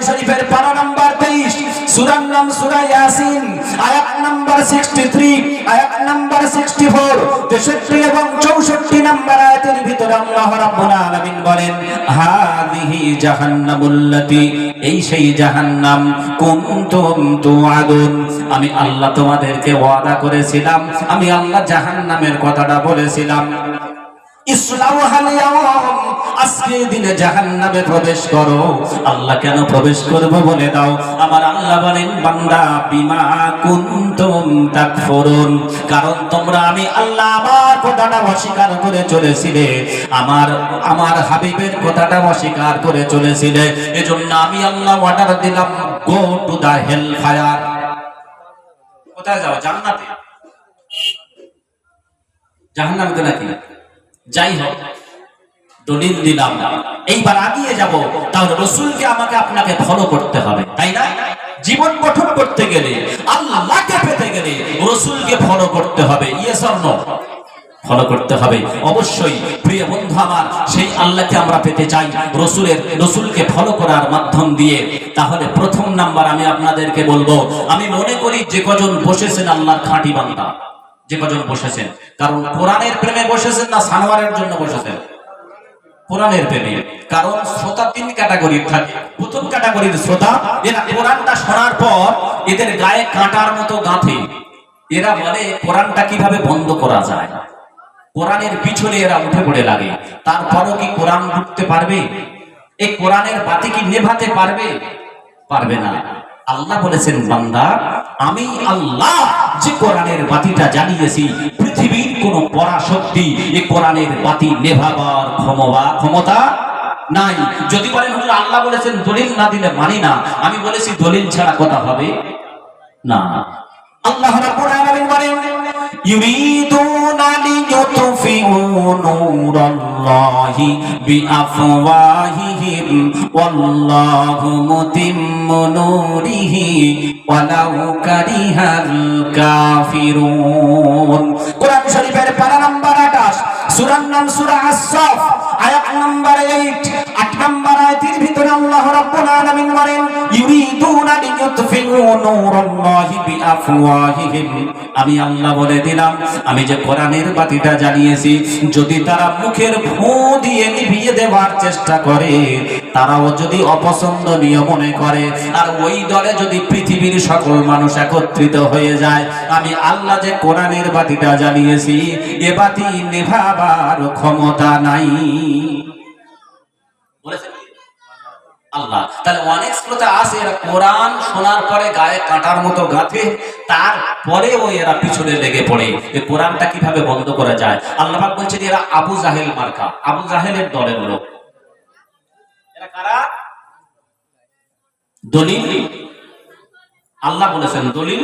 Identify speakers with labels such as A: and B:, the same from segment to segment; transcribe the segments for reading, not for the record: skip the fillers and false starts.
A: শরীফের পারা নাম্বার 23, সূরার নাম সূরা ইয়াসিন, আয়াত নাম্বার 63, আয়াত নাম্বার 64, 63 এবং 64 নাম্বার আয়াতের ভিতরে আল্লাহ রাব্বুল আলামিন বলেন, হাযিহি জাহান্নামুল্লাতী, এই সেই জাহান্নাম, কুনতুম তুআদুন, আমি আল্লাহ তোমাদেরকে ওয়াদা করেছিলাম, আমি আল্লাহ জাহান্নামের কথাটা বলেছিলাম। ইসলাউহাল ইয়াওম, আজকের দিনে জাহান্নামে প্রবেশ করো। আল্লাহ কেন প্রবেশ করব বলে দাও। আমার আল্লাহ বলেন, বান্দা বিমা কুনতুম তাকফুরুন, কারণ তোমরা আমি আল্লাহ আমার কথাটা অস্বীকার করে চলেছিলে, আমার হাবিবের কথাটা অস্বীকার করে চলেছিলে। এজন্য আমি আল্লাহ অর্ডার দিলাম, go to the hell fire. কোথায় যাও? জান্নাতে। জাহান্নামে তো নাকি? যাই হোক, দলিল দিলাম। এইবার আগিয়ে যাব, তাহলে রাসূলকে আমাকে আপনাকে ফলো করতে হবে, তাই না? জীবন গঠন করতে গেলে, আল্লাহকে পেতে গেলে রাসূলকে ফলো করতে হবে। Yes or no? ফলো করতে হবে অবশ্যই। প্রিয় বন্ধু আমার, সেই আল্লাহকে আমরা পেতে চাই রাসূলকে ফলো করার মাধ্যম দিয়ে। তাহলে প্রথম নাম্বার আমি আপনাদেরকে বলবো, আমি মনে করি যে কজন বসেছেন আল্লাহর খাঁটি বান্দা, যে কজন বসেছেন, কারণ কোরআনের প্রেমে বসেছেন না সানোয়ারের জন্য বসেছেন? কোরআনের প্রেমে। কারণ শ্রোতা তিন ক্যাটাগরির থাকে। প্রথম ক্যাটাগরির শ্রোতা, এরা কোরআনটা শোনার পর এদের গায়ে কাঁটার মতো গাঁথে। এরা বলে কোরআনটা কিভাবে বন্ধ করা যায়, কোরআনের পিছনে এরা উঠে পড়ে লাগে। তারপরও কি কোরআন ঢুকতে পারবে? এই কোরআনের বাতি কি নেভাতে পারবে? পারবে না। আল্লাহ বলেছেন, বান্দা আমি আল্লাহ যে কোরআনের বাতিটা জ্বালিয়েছি, পৃথিবীর কোন পরাশক্তি এই কোরআনের বাতি নেভাবার ক্ষমতা নাই। যদি বলেন হুজুর আল্লাহ বলেছেন দলিল না দিলে মানি না, আমি বলেছি দলিল ছাড়া কথা হবে না। আল্লাহ রাব্বুল আলামিন বলেন, ইউরিদুনা লিইউতফিউ নূরাল্লাহি বিআফওয়াহিহিম ওয়াল্লাহু মুতিম্মু নূরিহি ওয়ালাউ কারিহাল কাফিরুন। কোরআন শরীফের পারা নাম্বার 28, সূরার নাম সূরা আস-সাফ, আয়াত নাম্বার 8, 8 নাম্বার আয়াতের ভিতরে আল্লাহ রাব্বুল আলামিন বলেন, ইউরিদুনা লিইউতফিউ নূরাল্লাহি বিআফওয়াহিহিম, আমি আল্লাহ বলে দিলাম, আমি যে কোরআনের বাতিটা জ্বালিয়েছি, যদি তারা মুখের ফু দিয়ে নিভিয়ে দেওয়ার চেষ্টা করে, তারাও যদি অপছন্দনীয় মনে করে, আর ওই দলে যদি পৃথিবীর সকল মানুষ একত্রিত হয়ে যায়, আমি আল্লাহ যে কোরআনের বাতিটা জ্বালিয়েছি, এ বাতি নেভাবার ক্ষমতা নাই বলেছেন আল্লাহ। তাহলে অনেক শ্রোতা আছে, এরা কোরআন শোনার পরে গায়ে কাঁটার মতো গাঁথে, তারপরেও এরা পিছনে লেগে পড়ে এই কোরআনটা কিভাবে বন্ধ করা যায়। আল্লাহ পাক বলছেন, এরা আবু জাহেল মার্কা, আবু জাহেলের দলের লোক। এরা কারা? দলিল আল্লাহ বলেছেন, দলিল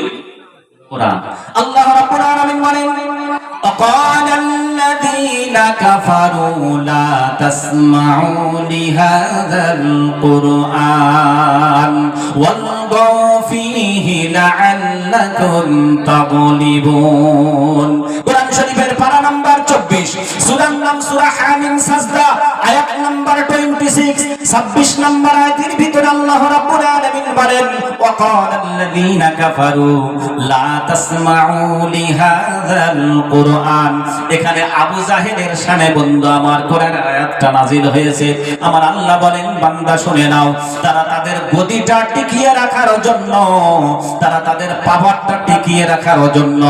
A: কোরআন। আল্লাহ রাব্বুল আলামিন বলেন, وقال الذين كفروا لا تسمعوا لهذا القرآن والغوا فيه لعلكم تغلبون। কোরআন শরীফের পারা নাম্বার 24, সূরার নাম সূরা হামিম সাজদা, আয়াত নাম্বার 26, 26 নাম্বার আয়াতের ভিতরে আল্লাহ রাব্বুল আলামিন বলেন, وقال الذين كفروا لا تسمعوا لهذا القرآن। এখানে আবু জাহেলের শানে বন্ধু আমার কোরআনের আয়াতটা নাজিল হয়েছে। আমার আল্লাহ বলেন, বান্দা শুনে নাও, তারা তাদের গদিটা টিকিয়ে রাখার জন্য, তারা তাদের পাওয়ারটা টিকিয়ে রাখার জন্য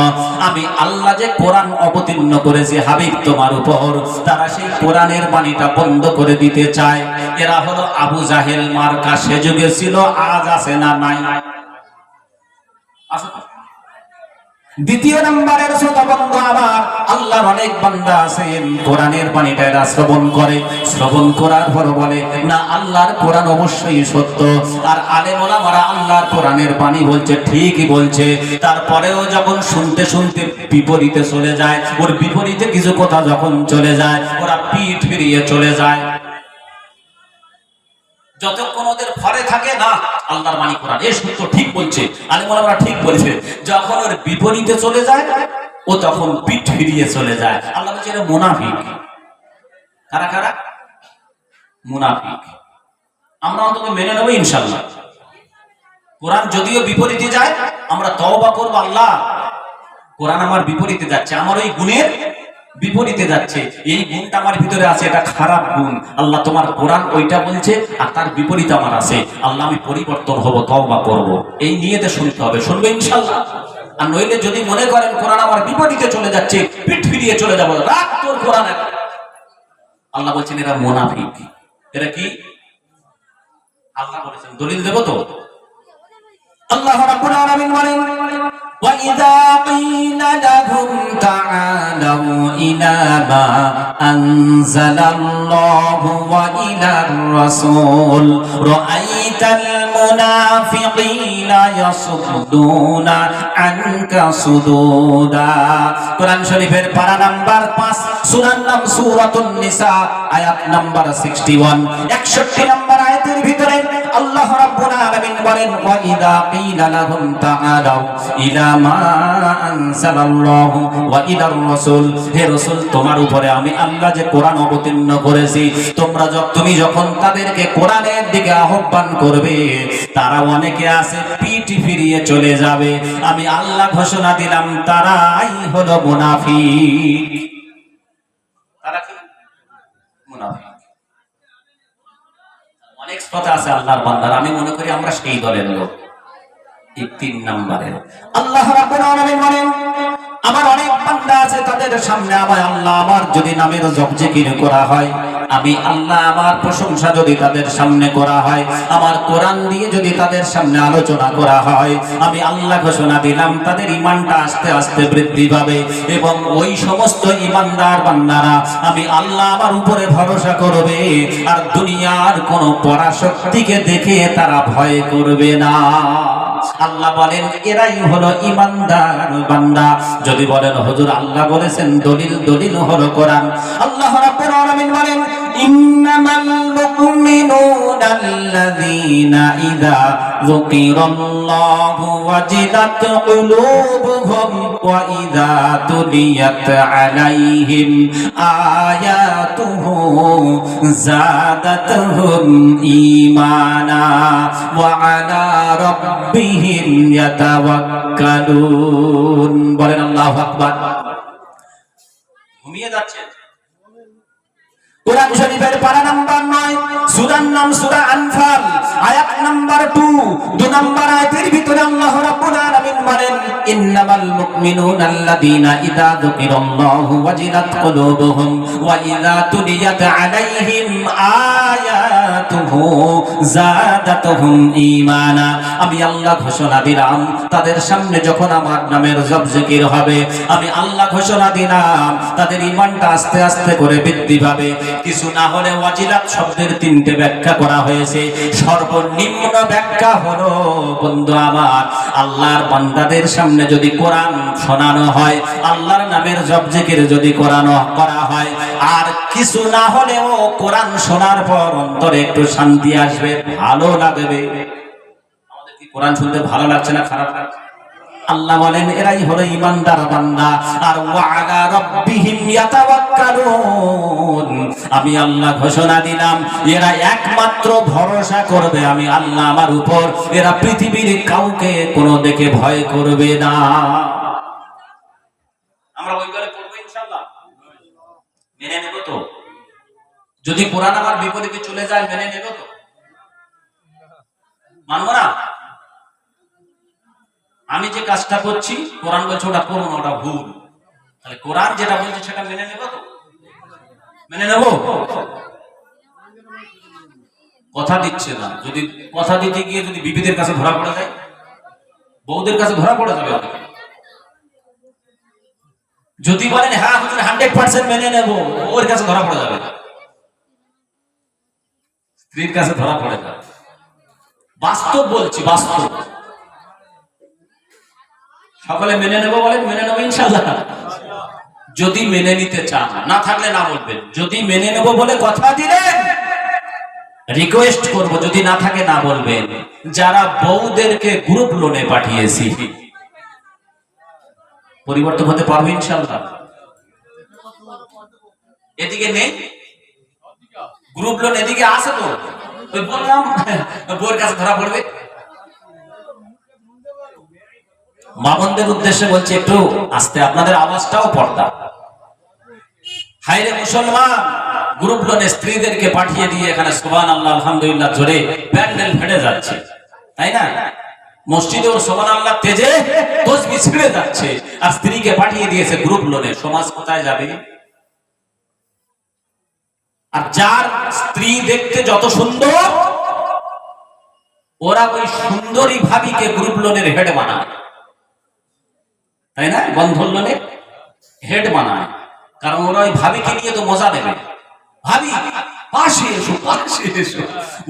A: আমি আল্লাহ যে কোরআন অবতীর্ণ করেছি হাবিব তোমার উপর, তারা সেই কোরআনের বাণীটা বন্ধ করে দিতে চায়। এরা হলো আবু জাহেল মার্কা। সে যুগে ছিল, আজ আছে না নাই? দ্বিতীয় নম্বরের শ্রোতা বন্ধু আমার, আল্লাহর অনেক বান্দা আছেন কোরআনের বাণীটা এরা শ্রবণ করে, শ্রবণ করার পর বলে না আল্লাহর কোরআন অবশ্যই সত্য, আর আলেম ওলামারা আল্লাহর কোরআনের বাণী বলছে, ঠিকই বলছে, তারপরেও যখন শুনতে শুনতে বিপরীতে চলে যায়, ওর বিপরীতে কিছু কথা যখন চলে যায়, ওরা পিঠ ফিরিয়ে চলে যায়। যতক্ষণ ওদের ঘরে থাকে না আল্লাহর বাণী কোরআন এ সত্য ঠিক বলছে, আলেম ওলামারা ঠিক বলছে, যখন ওর বিপরীতে চলে যায় ও তখন পিঠ ফিরিয়ে চলে যায়। আল্লাহ বলছে এটা মুনাফিক। কারা কারা? মুনাফিক। আমরা অন্তত মেনে নেবো ইনশাআল্লাহ। কোরআন যদিও বিপরীতে যায়, আমরা তওবা করব, আল্লাহ কোরআন আমার বিপরীতে যাচ্ছে, আমার ওই গুণের বিপরীতে যাচ্ছে, এই গুণটা আমার ভিতরে আছে, এটা খারাপ গুণ, আল্লাহ তোমার কোরআন ওইটা বলছে আর তার বিপরীত আমার আছে, আল্লাহ আমি পরিবর্তন হব, তওবা করব। এই নিয়তে শুনতে হবে, শুনবে ইনশাআল্লাহ। আর নইলে যদি মনে করেন কোরআন আমার বিপরীতে চলে যাচ্ছে, পিঠ ফিরিয়ে চলে যাবো, রাখ তোর কোরআন, আল্লাহ বলছেন এরা মুনাফিক। এরা কি? আল্লাহ বলেছেন, দলিল দেব তো। আল্লাহ রাব্বুল আলামিন বলেন, ওয়া ইযা ক্বিলা লাহুম তাআলাউ ইলা মা আনজালাল্লাহু ওয়া ইলার রাসূল রাআইতাল মুনাফিকিনা ইয়াসুদ্দুনা আনকা সুদুদা। কোরআন শরীফের পারা নাম্বার 5, সূরার নাম সূরাতুন নিসা, আয়াত নাম্বার 61, 61 নম্বর আয়াতের ভিতরে আল্লাহ রাব্বুল আলামিন বলেন, ওয়া ইযা ক্বিলা লাহুম তাআলাউ ইলা মা আনজালাল্লাহু ওয়া ইলার রাসূল, হে রাসূল তোমার উপরে আমি আল্লাহ যে কোরআন অবতীর্ণ করেছি, তুমি যখন তাদেরকে কোরআনের দিকে আহ্বান করবে, তারা অনেকে আছে পিঠ ফিরিয়ে চলে যাবে, আমি আল্লাহ ঘোষণা দিলাম তারাই হলো মুনাফিক। তারা কি? মুনাফিক। অনেক কথা আছে আল্লাহর বান্দার, আমি মনে করি আমরা সেই দলের লোক। 3 নম্বরে আল্লাহ রাব্বুল আলামিন বলেন, আমার অনেক বান্দা আছে তাদের সামনে আমার যদি নামের জপ জিকির করা হয়, আমি আল্লাহ আমার প্রশংসা যদি তাদের সামনে করা হয়, আমার কোরআন দিয়ে যদি তাদের সামনে আলোচনা করা হয়, আমি আল্লাহ ঘোষণা দিলাম তাদের ঈমানটা আস্তে আস্তে বৃদ্ধি পাবে, এবং ওই সমস্ত ঈমানদার বান্দারা আমি আল্লাহ আমার উপরে ভরসা করবে, আর দুনিয়ার কোন পরাশক্তিকে দেখে তারা ভয় করবে না। আল্লাহ বলেন এরাই হলো ঈমানদার বান্দা। যদি বলেন হুজুর আল্লাহ বলেছেন, দলিল হলো কোরআন। আল্লাহ রাব্বুল আলামিন বলেন, ইন্নামাল মুমিনুনা আল্লাযীনা ইযা যুকিরাল্লাহু ওয়াজিলাত কুলুবুহুম ওয়া ইযা তুলিয়াত আলাইহিম আয়াতুহু যাদাতুহুম ঈমানা ওয়া আলা রাব্বিহিম ইয়াতাওয়াক্কালুন। বলেন আল্লাহু আকবার। ঘুমিয়ে যাচ্ছেন? কোরআন শরীফের পারা নাম্বার 9, সূরার নাম সূরা আনফাল, আয়াত নাম্বার 2 নম্বর আয়াতের ভিতরে আল্লাহ রাব্বুল আলামিন বলেন, ইন্নামাল মুমিনুনা আল্লাযীনা ইযা যুকিরাল্লাহু ওয়াজিলাত কুলুবুহুম ওয়া ইযা তুলিয়াত আলাইহিম আয়াতুহু যাদাতুহুম ঈমানা। আমি আল্লাহ ঘোষণা দিলাম তাদের সামনে যখন আমার নামের জপ জিকির হবে, আমি আল্লাহ ঘোষণা দিলাম তাদের ঈমানটা আস্তে আস্তে করে বৃদ্ধি পাবে। কিছু না হলে ওয়াজিলাত শব্দের 3টে ব্যাখ্যা করা হয়েছে। সর্বনিম্ন ব্যাখ্যা হলো, বন্ধু আমার, আল্লাহর বান্দাদের সামনে যদি কোরআন শোনানো হয়, আল্লাহর নামের জপ জিকির যদি করা হয়, আর কিছু না হলেও কোরআন শোনার পর অন্তরে একটু শান্তি আসবে, ভালো লাগবে। আমাদের কি কোরআন শুনতে ভালো লাগছে না খারাপ লাগছে? আল্লাহ বলেন এরাই হলো ঈমানদার বান্দা। আর ওয়া আলা রাব্বিহিম ইয়াতাওয়াক্কালুন, আমি আল্লাহ ঘোষণা দিলাম এরা একমাত্র ভরসা করবে আমি আল্লাহ আমার উপর, এরা পৃথিবীর কাউকে কোনো দেখে ভয় করবে না। আমরা ওই দলে পড়বো ইনশাআল্লাহ, মেনে নেব তো? যদি কোরআন আমার বিপরীতে চলে যায় মেনে নেব তো? মানবো না? আমি যে কাজটা করছি কোরআন বলছে ওটা করো না, ওটা ভুল, তাহলে কোরআন যেটা বলছে সেটা মেনে নেব তো? মেনে নেব? কথা দিচ্ছে না। যদি কথা দিতে গিয়ে যদি বিবিদের কাছে ধরা পড়ে যায়, বউদের কাছে ধরা পড়ে যাবে। যদি বলেন হ্যাঁ হুজুর 100% মেনে নেব, ওর কাছে ধরা পড়ে যাবে, স্ত্রীর কাছে ধরা পড়ে যাবে। বাস্তব বলছি, বাস্তব। সকলে মেনে নেব বলেন, মেনে নেব ইনশাআল্লাহ। যদি মেনে নিতে চান, না থাকলে না বলবেন। যদি মেনে নেব বলে কথা দিলেন, রিকোয়েস্ট করব, যদি না থাকে না বলবেন। যারা বউদেরকে গ্রুপ লোনে পাঠিয়েছি, পরিবর্তন হতে পারবে ইনশাআল্লাহ। এদিকে নেই গ্রুপ লোন, এদিকে আছে তো। ওই বললাম বউয়ের কাছে ধরা পড়বে, মা বোনদের উদ্দেশ্যে বলছি একটু আস্তে, আপনাদের আওয়াজটাও পর্দা। হায়রে মুসলমান, গ্রুপ লোনে স্ত্রীদেরকে পাঠিয়ে দিয়ে এখানে সুবহানাল্লাহ আলহামদুলিল্লাহ জোরে প্যান্ডেল ফেটে যাচ্ছে, তাই না? মসজিদে ওর সুবহানাল্লাহ তেজে তসবিহ ছিঁড়ে যাচ্ছে, আর স্ত্রীকে পাঠিয়ে দিয়েছে গ্রুপ লোনে। সমাজ কোথায় যাবে? আর যার স্ত্রী দেখতে যত সুন্দর, ওরা ওই সুন্দরী ভাবিকে গ্রুপ লোনের হেড বানায়, তাই না? বন্ধন লোনে হেড বানায়, কারণ ওরা ওই ভাবিকে নিয়ে তো মজা নেবে। ভাবি পাশে এসো, পাশে এসো,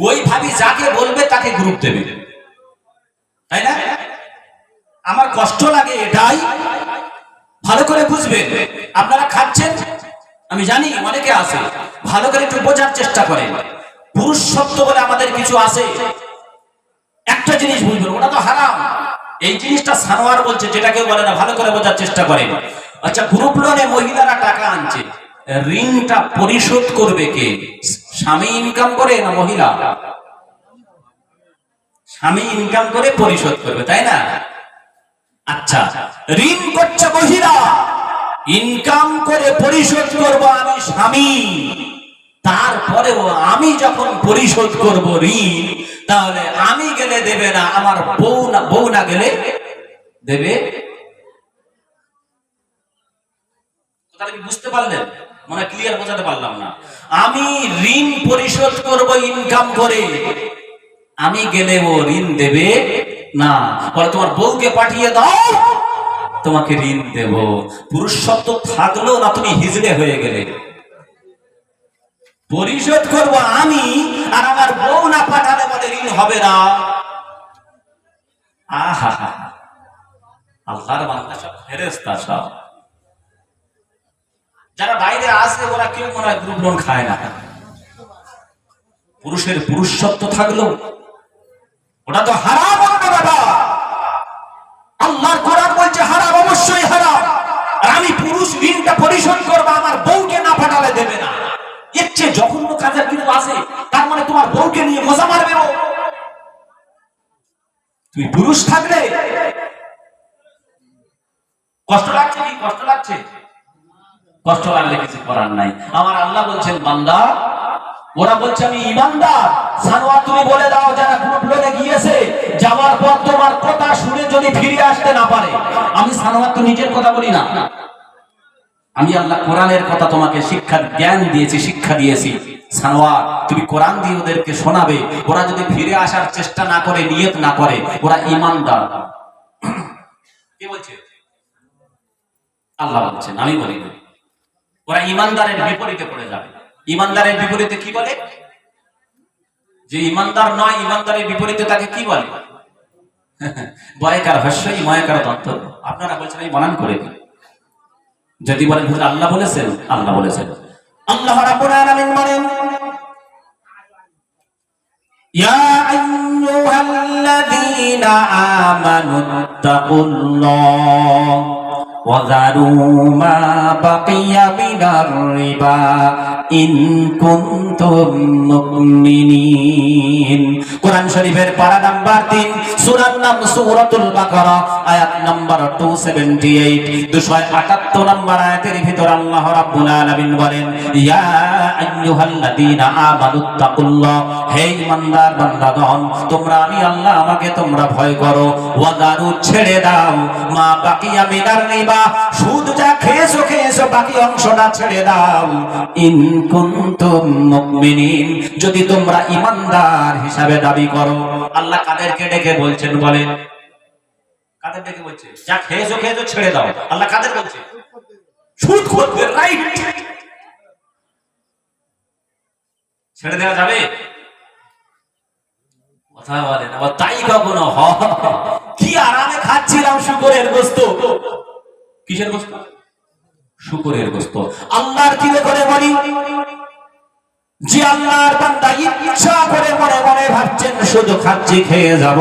A: ওই ভাবি যাকে বলবে তাকে গ্রুপ দেবে, তাই না? আমার কষ্ট লাগে এটাই, ভালো করে বুঝবেন। আপনারা খাচ্ছেন, আমি জানি অনেকে আছে, ভালো করে একটু বোঝার চেষ্টা করেন। পুরুষ সত্য বলে আমাদের কিছু আছে, একটা জিনিস বুঝবেন, ওটা তো হারাম। এই জিনিসটা সানোয়ার বলছে, যেটা কেউ বলে না, ভালো করে বোঝার চেষ্টা করেন। আচ্ছা, গ্রুপ লোনে মহিলারা টাকা আনছে, ঋণটা পরিশোধ করবে কে? স্বামী ইনকাম করে না মহিলা? স্বামী ইনকাম করে পরিশোধ করবে, তাই না? আচ্ছা, ঋণ করছে মহিলা, ইনকাম করে পরিশোধ করব আমি স্বামী, তারপরেও আমি যখন পরিশোধ করব ঋণ, তাহলে আমি গেলে দেবে না, আমার বউ না গেলে দেবে। বুঝতে পারলেন? মানে ক্লিয়ার বোঝাতে পারলাম না। আমি ঋণ পরিশোধ করব ইনকাম করে, আমি গেলে ও ঋণ দেবে না। বলে তোমার বউকে পাঠিয়ে দাও, তোমাকে ঋণ দেব। পুরুষত্ব থাকলো না, তুমি হিজড়ে হয়ে গেলে। পরিশোধ করব আমি, আর আমার বউ না পাঠালে বলে ঋণ হবে না। আহা, আল্লাহর বান্দা সব ফেরেশতা, সব যারা বাইরে আসে ওরা কেউ মনে হয় গ্রুপ লোন খায় না। পুরুষের পুরুষত্ব থাকলো, ওটা তো হারাম বাবা। আল্লাহর কোরআন বলছে হারাম, অবশ্যই হারাম। আর আমি পুরুষ ঋণটা পরিশোধ করবো, আমার বউকে না পাঠালে দেবে না। এর চেয়ে জঘন্য কাজের কিন্তু আছে। তার মানে তোমার বউকে নিয়ে মজা মারবে ও। তুমি পুরুষ থাকলে কষ্ট লাগছে কি? কষ্ট লাগছে? কষ্ট লাগলে কিছু করার নাই। আমার আল্লাহ বলছেন বান্দা, ওরা বলছে আমি ইমানদার। সানোয়ার তুমি বলে দাও, যারা গ্রুপ লোনে গিয়েছে, যাওয়ার পর তোমার কথা শুনে যদি ফিরে আসতে না পারে, আমি সানোয়ার তো নিজের কথা বলি না, আমি আল্লাহ কোরআনের কথা তোমাকে শিক্ষার জ্ঞান দিয়েছি, শিক্ষা দিয়েছি। সানোয়ার তুমি কোরআন দিয়ে ওদেরকে শোনাবে, ওরা যদি ফিরে আসার চেষ্টা না করে, নিয়ত না করে, ওরা ইমানদার। কে বলছে? আল্লাহ বলছেন, আমি বলি না। ওরা ইমানদারের বিপরীতে পড়ে যাবে। ইমানদারের বিপরীতে কি বলে? যে ইমানদার নয়, ইমানদারের বিপরীতে তাকে কি বলে? বয়কার হস্যই ময়কার দন্ত। আপনারা বলছেন আমি বানান করে দিই। যদি বলেন হুজুর আল্লাহ বলেছেন, আল্লাহ বলেছেন। আল্লাহ রাব্বুল আলামিন বলেন, ইয়া আইয়ুহাল্লাযীনা আমানুত্তাকুল্লাহ ওয়া যারু মা বাকিয়া মিনার রিবা ইন কুনতুম মুমিনিন। কোরআন শরীফের পারা নাম্বার 3, সূরার নাম সূরাতুল বাকারা, আয়াত নাম্বার 278, 278 নম্বর আয়াতের ভিতর আল্লাহ রাব্বুল আলামিন বলেন, ইয়া আইয়ুহাল্লাযীনা আমানুত্তাকুল্লাহ, হে ঈমানদার বান্দাগণ, তোমরা আমি আল্লাহ, আমাকে তোমরা ভয় করো। ওয়া যারু ছেড়ে দাও, মা বাকিয়া মিনার রিবা, সুদ যা খেয়েছো বাকি অংশটা ছেড়ে দাও। ইন কুনতুম মুমিনিন, যদি তোমরা ঈমানদার হিসাবে দাবি করো। আল্লাহ কাদেরকে ডেকে বলছেন বলেন? কাদের ডেকে বলছে? যা খেয়েছো ছেড়ে দাও। আল্লাহ কাদের বলছে? সুদখোরদের, রাইট? ছেড়ে দেওয়া যাবে? কথা বলেন। আবার তাই কখনো হয়? কি আরামে খাচ্ছিলাম শুকরের গোশত। কিসের গোশত? শুকরের গোশত। আল্লাহর কি করে বলি? যে আল্লাহর বান্দা ইচ্ছা করে মনে মনে ভাবছেন শুধু খাচ্ছি, খেয়ে যাব,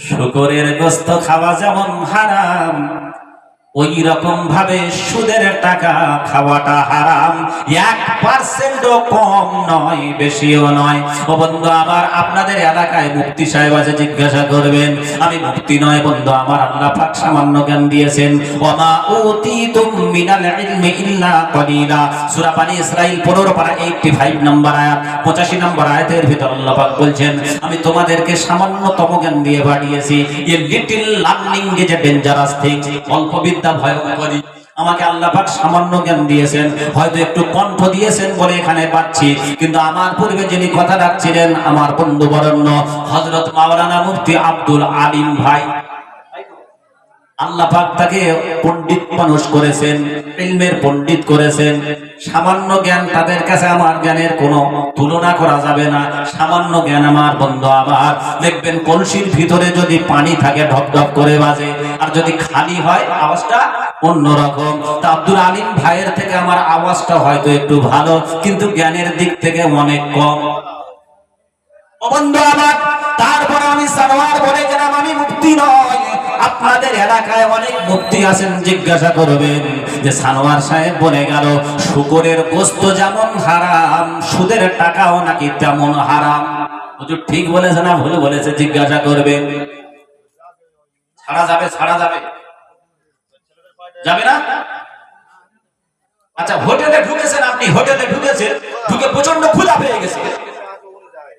A: শুকরের গোশত খাওয়া যেমন হারাম, ওই রকম ভাবে সুদের টাকা খাওয়াটা হারাম, 1% কম নয়, বেশিও নয়। ও বন্ধু আমার, আপনাদের এলাকায় মুফতি সাহেব আছে, জিজ্ঞাসা করবেন। আমি মুফতি নয় বন্ধু আমার, আল্লাহ পাক সামান্য জ্ঞান দিয়েছেন। ওয়া উতিতুম মিনাল ইলমি ইল্লা কলিলা, সূরা বনী ইসরাইল 15 পারা 85 নম্বর আয়াত, 85 নম্বর আয়াতের ভিতর আল্লাহ পাক বলছেন, আমি তোমাদেরকে সামান্যতম জ্ঞান দিয়ে বাড়িয়েছি। A little learning is a dangerous thing, অল্প বিদ্যা ভয়ঙ্করী। আমাকে আল্লাহ পাক সামান্য জ্ঞান দিয়েছেন, হয়তো একটু কণ্ঠ দিয়েছেন বলে এখানে পাচ্ছি, কিন্তু আমার পূর্বে যিনি কথা রাখছিলেন আমার বন্ধু বরেণ্য হযরত মাওলানা মুফতি আব্দুল আলিম ভাই, আল্লাহ পাক তাকে পণ্ডিত মানুষ করেছেন, ইলমের পণ্ডিত করেছেন। সামান্য জ্ঞান তাদের কাছে আমার জ্ঞানের কোনো তুলনা করা যাবে না। সামান্য জ্ঞান আমার বন্ধু আমার, দেখবেন কলসির ভিতরে যদি পানি থাকে ঢপঢপ করে বাজে, আর যদি খালি হয় আওয়াজটা অন্যরকম। তা আব্দুল আলিম ভাইয়ের থেকে আমার আওয়াজটা হয়তো একটু ভালো, কিন্তু জ্ঞানের দিক থেকে অনেক কম। ও বন্ধু আমার, তারপর আমি সানোয়ার বলে গেলাম আমি মুফতি নয়। আপনাদের এলাকায় অনেক মুফতি আছেন, জিজ্ঞাসা করবেন যে সানোয়ার সাহেব বলে গেল শুকরের গোশত যেমন হারাম, সুদের টাকাও নাকি তেমন হারাম। হুজুর ঠিক বলেছে না ভুল বলেছে? জিজ্ঞাসা করবেন। ছাড়া যাবে? ছাড়া যাবে? যাবে না? আচ্ছা, হোটেলে ঢুকেছেন আপনি, হোটেলে ঢুকেছেন, ঢুকে প্রচন্ড ক্ষুধা পেয়ে গেছে,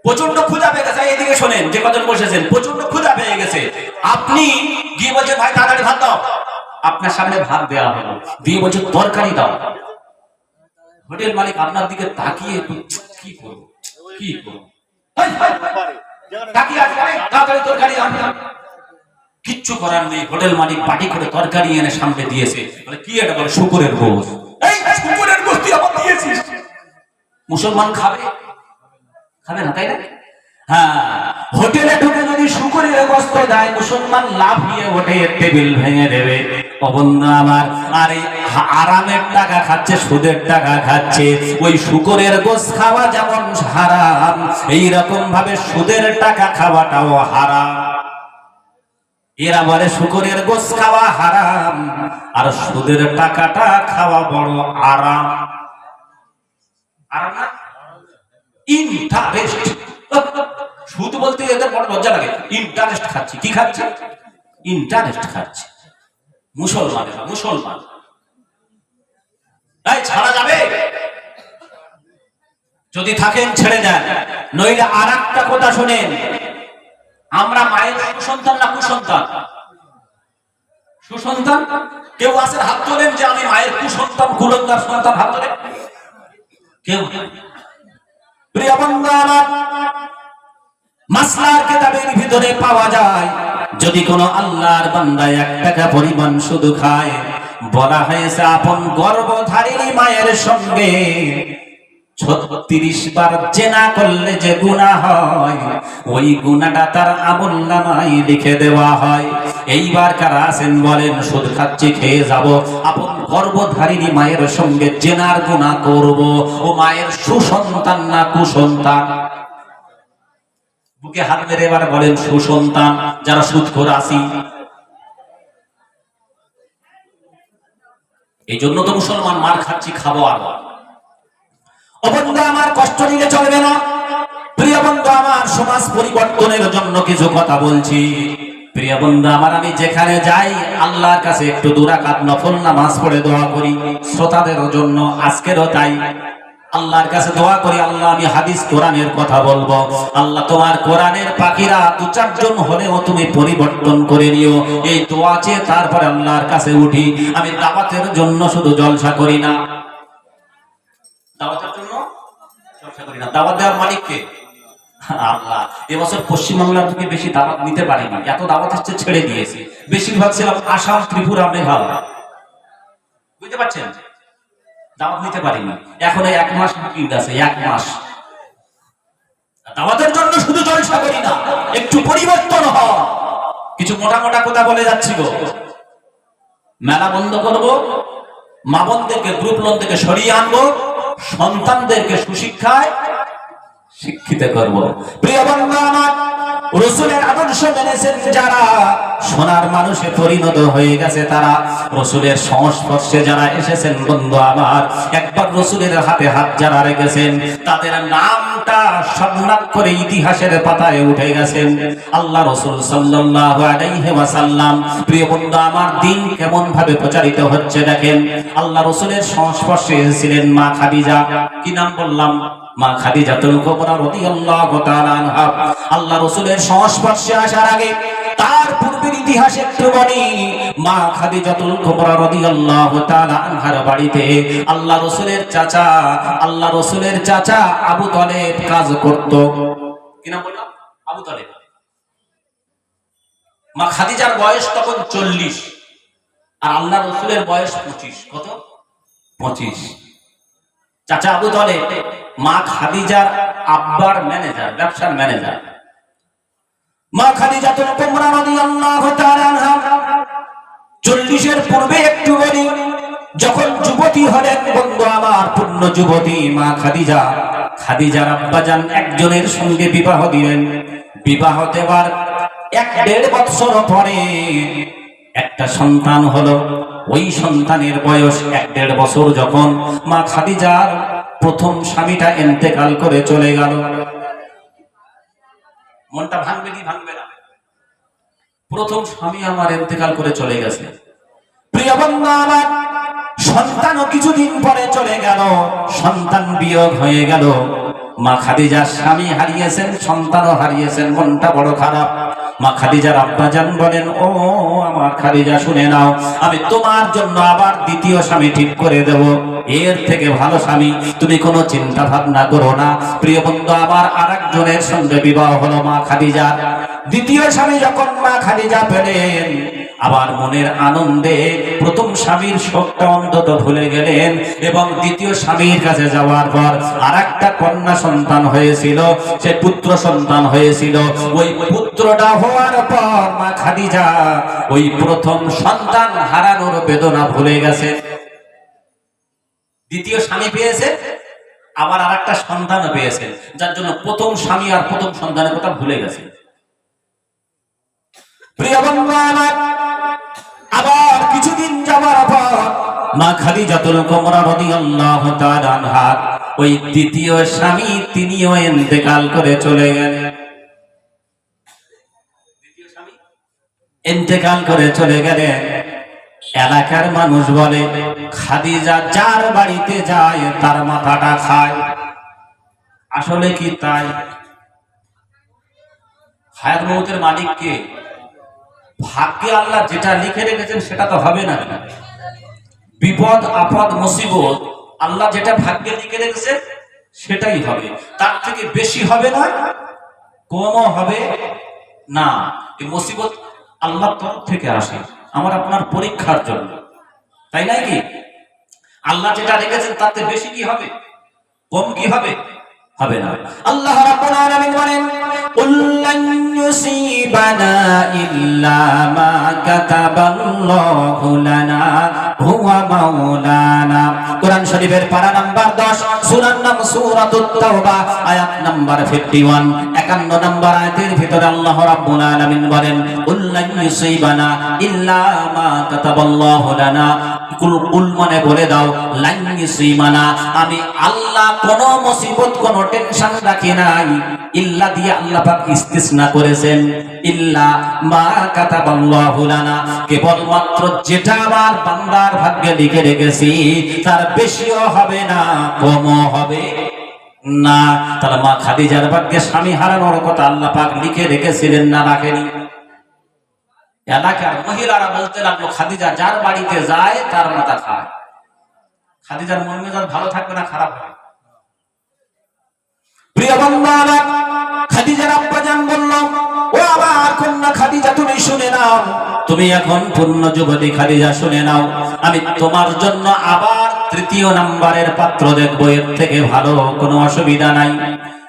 A: প্রচন্ড ক্ষুধা পেয়ে গেছে। এইদিকে শোনেন, যে কজন বসেছেন, প্রচন্ড ক্ষুধা পেয়ে গেছে। আপনি গিয়ে বলছেন ভাই তাড়াতাড়ি ভাত দাও, আপনার সামনে ভাত দেওয়া হলো, দিয়ে বলছে তরকারি দাও। হোটেল মালিক আপনার দিকে তাকিয়ে কি করবো কি করবো, তাকিয়ে তাড়াতাড়ি তরকারি আনতে। কিচ্ছু করার নেই, হোটেল মালিক বাটি করে তরকারি এনে সামনে দিয়েছে। বলে কি এটা? বলে শুকরের গোশত। এই শুকরের গোশত তুই আবার দিয়েছিস? মুসলমান খাবে? খাবে না, তাই না? হ্যাঁ, হোটেলে ঢুকে যদি শুকরের গোশত দেয়, মুসলমান লাফিয়ে ওঠে, টেবিল ভেঙে দেবে। অবন্ধু আমার, আর এই আরামের টাকা খাচ্ছে, সুদের টাকা খাচ্ছে। ওই শুকরের গোশত খাওয়া যেমন হারাম, এইরকম ভাবে সুদের টাকা খাওয়াটাও হারাম। এরা বলে শুকরের গোশত খাওয়া হারাম, আর সুদের টাকাটা খাওয়া বড় আরাম। আরাম না? ইন্টারেস্ট। সুদ বলতে এদের বড় লজ্জা লাগে। ইন্টারেস্ট খাচ্ছি। কি খাচ্ছে? ইন্টারেস্ট খাচ্ছে। মুসলমানেরা, মুসলমান। তাই ছাড়া যাবে? যদি থাকেন ছেড়ে দেন, নইলে আর একটা কথা শোনেন, আমরা মায়ের সুসন্তান না কুসন্তান? সুসন্তান। কেউ আছে হাত তোলেন যে আমি মায়ের কুসন্তান, কুলঙ্গার সন্তান? হাত তোলেন কেউ? প্রিয় বন্ধু আমার, মাসলার কিতাবের ভিতরে পাওয়া যায়, যদি কোনো আল্লাহর বান্দা 1 টাকা পরিমাণ শুধু খায়, বলা হয়েছে আপন গর্ভধারিণী মায়ের সঙ্গে 36 বার জেনা করলে যে গুনাহ হয়, ওই গুনাহটা তার আমলনামায় লিখে দেওয়া হয়। এইবার কারা আছেন বলেন সুদ খাচ্ছি, খেয়ে যাব, আপন গর্ভধারিণী মায়ের সঙ্গে জেনার গুনাহ করব? ও মায়ের সুসন্তান না কুসন্তান? বুকে হাত মেরে এবার বলেন সুসন্তান যারা সুদখোর আছি। এই জন্য তো মুসলমান মার খাচ্ছি, খাবো আর। ও বন্ধু আমার, কষ্ট নিলে চলবে না। প্রিয় বন্ধু আমার, সমাজ পরিবর্তনের জন্য কিছু কথা বলছি। প্রিয় বন্ধু আমার, আমি যেখানে যাই আল্লাহর কাছে একটু 2 রাকাত নফল নামাজ পড়ে দোয়া করি, শ্রোতাদের জন্য আজকেরও তাই। আল্লাহর কাছে দোয়া করি, আল্লাহ আমি হাদিস কোরআনের কথা বলবো, আল্লাহ তোমার কোরআনের পাখিরা 2-4 জন হলেও তুমি পরিবর্তন করে নিও। এই দোয়া চেয়ে তারপরে আল্লাহর কাছে উঠি। আমি দাওয়াতের জন্য শুধু জলসা করি না, দাওয়াতের জন্য জলসা করি না। দাওয়াত দেওয়ার মালিক কে? আল্লাহ। এবছর পশ্চিমবাংলার থেকে বেশি দাওয়াত নিতে পারিনি, এত দাওয়াত এসছে ছেড়ে দিয়েছি। বেশিরভাগ ছিলাম আসাম, ত্রিপুরা, মেঘালয়। বুঝতে পারছেন? দাওয়াত নিতে পারিনি। এখন 1 মাস বুকিং আছে, 1 মাস। দাওয়াতের জন্য শুধু জলসা করি না, একটু পরিবর্তন হয়। কিছু মোটা মোটা কথা বলে যাচ্ছি গো। মেলা বন্ধ করব, মা বোনদেরকে গ্রুপ লোন থেকে সরিয়ে আনবো, সন্তানদেরকে সুশিক্ষায় শিক্ষিত করব। প্রিয় বন্ধু আমার, রাসূলের আদর্শ মেনেছেন যারা, সোনার মানুষে পরিণত হয়ে গেছে তারা, রাসূলের সংস্পর্শে যারা এসেছেন বন্ধু আমার, একবার রাসূলের হাতে হাত যারা রেখেছেন, তাদের নামটা স্বর্ণাক্ষরে করে ইতিহাসের পাতায় উঠে গেছেন। আল্লাহ রাসূল সাল্লাল্লাহু আলাইহি ওয়াসাল্লাম, প্রিয় বন্ধু আমার, দিন কেমন ভাবে প্রচারিত হচ্ছে দেখেন। আল্লাহ রাসূলের সংস্পর্শে এসেছিলেন মা খাদিজা। কি নাম বললাম? মা খাদিজাতুল কুবরা রাদিয়াল্লাহু তাআলা আনহা। আল্লাহ রাসূলের সংস্পর্শে আসার আগে তার পূর্বের ইতিহাস একটু বলি। মা খাদিজাতুল কুবরা রাদিয়াল্লাহু তাআলা আনহার বাড়িতে আল্লাহ রাসূলের চাচা আবু তালেব কাজ করত। কি নাম বললাম? আবু তালেব। মা খাদিজার বয়স তখন 40 আর আল্লাহ রাসূলের বয়স 25। কত? 25। চাচা আবু তালেব মা খাদিজার আব্বার ম্যানেজার, ব্যবসার ম্যানেজার। মা খাদিজাতুল কুবরা রাদিয়াল্লাহু তাআলা আনহা 40-এর পূর্বে একটু বলি, যখন যুবতী হলেন বন্ধু আমার, পূর্ণ যুবতী মা খাদিজার আব্বাজান একজনের সঙ্গে বিবাহ দিলেন। বিবাহ দেওয়ার 1-1.5 বছর পরে একটা সন্তান হলো। ওই সন্তানের বয়স 1-1.5 বছর যখন, মা খাদিজার প্রথম স্বামীটা ইন্তেকাল করে চলে গেল। মনটা ভাঙবে কি ভাঙবে না? প্রথম স্বামী আমার ইন্তেকাল করে চলে গেছে। প্রিয় বন্ধু আমার, সন্তানও কিছুদিন পরে চলে গেল, সন্তান বিয়োগ হয়ে গেল। মা খাদিজার স্বামী হারিয়েছেন, সন্তানও হারিয়েছেন, মনটা বড় খারাপ। মা খাদিজার আব্বাজান বলেন, ও আমার খাদিজা শুনে নাও, আমি তোমার জন্য আবার দ্বিতীয় স্বামী ঠিক করে দেব, এর থেকে ভালো স্বামী তুমি কোনো চিন্তা ভাবনা করো না। প্রিয় বন্ধু আমার, আরেকজনের সঙ্গে বিবাহ হলো মা খাদিজার। দ্বিতীয় স্বামী যখন মা খাদিজা পেলেন, আবার মনের আনন্দে প্রথম স্বামীর শোকটা অন্তত ভুলে গেলেন, এবং দ্বিতীয় স্বামীর কাছে যাওয়ার পর আরেকটা কন্যা সন্তান হয়েছিল, সে পুত্র সন্তান হয়েছিল। ওই পুত্রটা হওয়ার পর মা খাদিজা ওই প্রথম সন্তান হারানোর বেদনা ভুলে গেছে। দ্বিতীয় স্বামী পেয়েছে, আবার আরেকটা সন্তানও পেয়েছে, যার জন্য প্রথম স্বামী আর প্রথম সন্তানের কথা ভুলে গেছে। প্রিয় বন্ধু আমার, আবার কিছুদিন যাওয়ার পর মা খাদিজাতুল কুবরা রাদিয়াল্লাহু তাআলা আনহা ওই দ্বিতীয় স্বামী তিনিও ইন্তেকাল করে চলে গেলেন। দ্বিতীয় স্বামী ইন্তেকাল করে চলে গেলেন। এলাকার মানুষ বলে, খাদিজা যার বাড়িতে যায় তার মাথাটা খায়। আসলে কি তাই? হায়াত মউতের মালিক কে? ভাগ্যে আল্লাহ যেটা লিখে রেখেছেন সেটা তো হবে না। বিপদ আপদ মুসিবত আল্লাহ যেটা ভাগ্যে লিখে রেখেছেন সেটাই হবে, তার থেকে বেশি হবে না, কমও হবে না। এই মুসিবত আল্লাহর তরফ থেকে আসে আমার আপনার পরীক্ষার জন্য, তাই নাই কি? আল্লাহ যেটা রেখেছেন তাতে বেশি কি হবে, কম কি হবে? হবে না। আল্লাহ রাব্বুল আলামিন বলেন, কুল্লান ইউসিবানা ইল্লা মা কাতাবাল্লাহু লানা হুয়া মাওলানা। কোরআন শরীফের পারা নাম্বার 10, সূরার নাম সূরাতুত তাওবা, আয়াত নাম্বার 51। 51 নম্বর আয়াতের ভিতরে আল্লাহ রাব্বুল আলামিন বলেন, কুল্লান ইউসিবানা ইল্লা মা কাতাবাল্লাহু লানা। কুল মানে বলে দাও, লান ইউসিবানা, আমি আল্লাহ কোন মুসিবত কোন টেনশন রাখি নাই। ইল্লা দিয়ে আল্লাহ পাক ইস্তিসনা করেছেন, ইল্লা মা কাতাবাল্লাহু লানা, কেবল মাত্র যেটা আমার বান্দার ভাগ্যে লিখে রেখেছি তার বেশিও হবে না, কমও হবে না। তাহলে মা খাদিজার ভাগ্যে স্বামী হারানোর কথা আল্লাহ পাক লিখে রেখেছিলেন না রাখেনি? এলাকার মহিলারা বলতে লাগলো, খাদিজা যার বাড়িতে যায় তার মাথা খায়। খাদিজার মন মেজাজ ভালো থাকবে না খারাপ হবে? প্রিয় বন্ধুরা, খাদিজার আব্বাজান বলল, ও আমার কন্যা খাদিজা তুমি শুনে নাও, তুমি এখন পূর্ণ যুবতী খাদিজা শুনে নাও, আমি তোমার জন্য আবার তৃতীয় নাম্বারের পাত্র দেখবো, এর থেকে ভালো কোনো অসুবিধা নাই।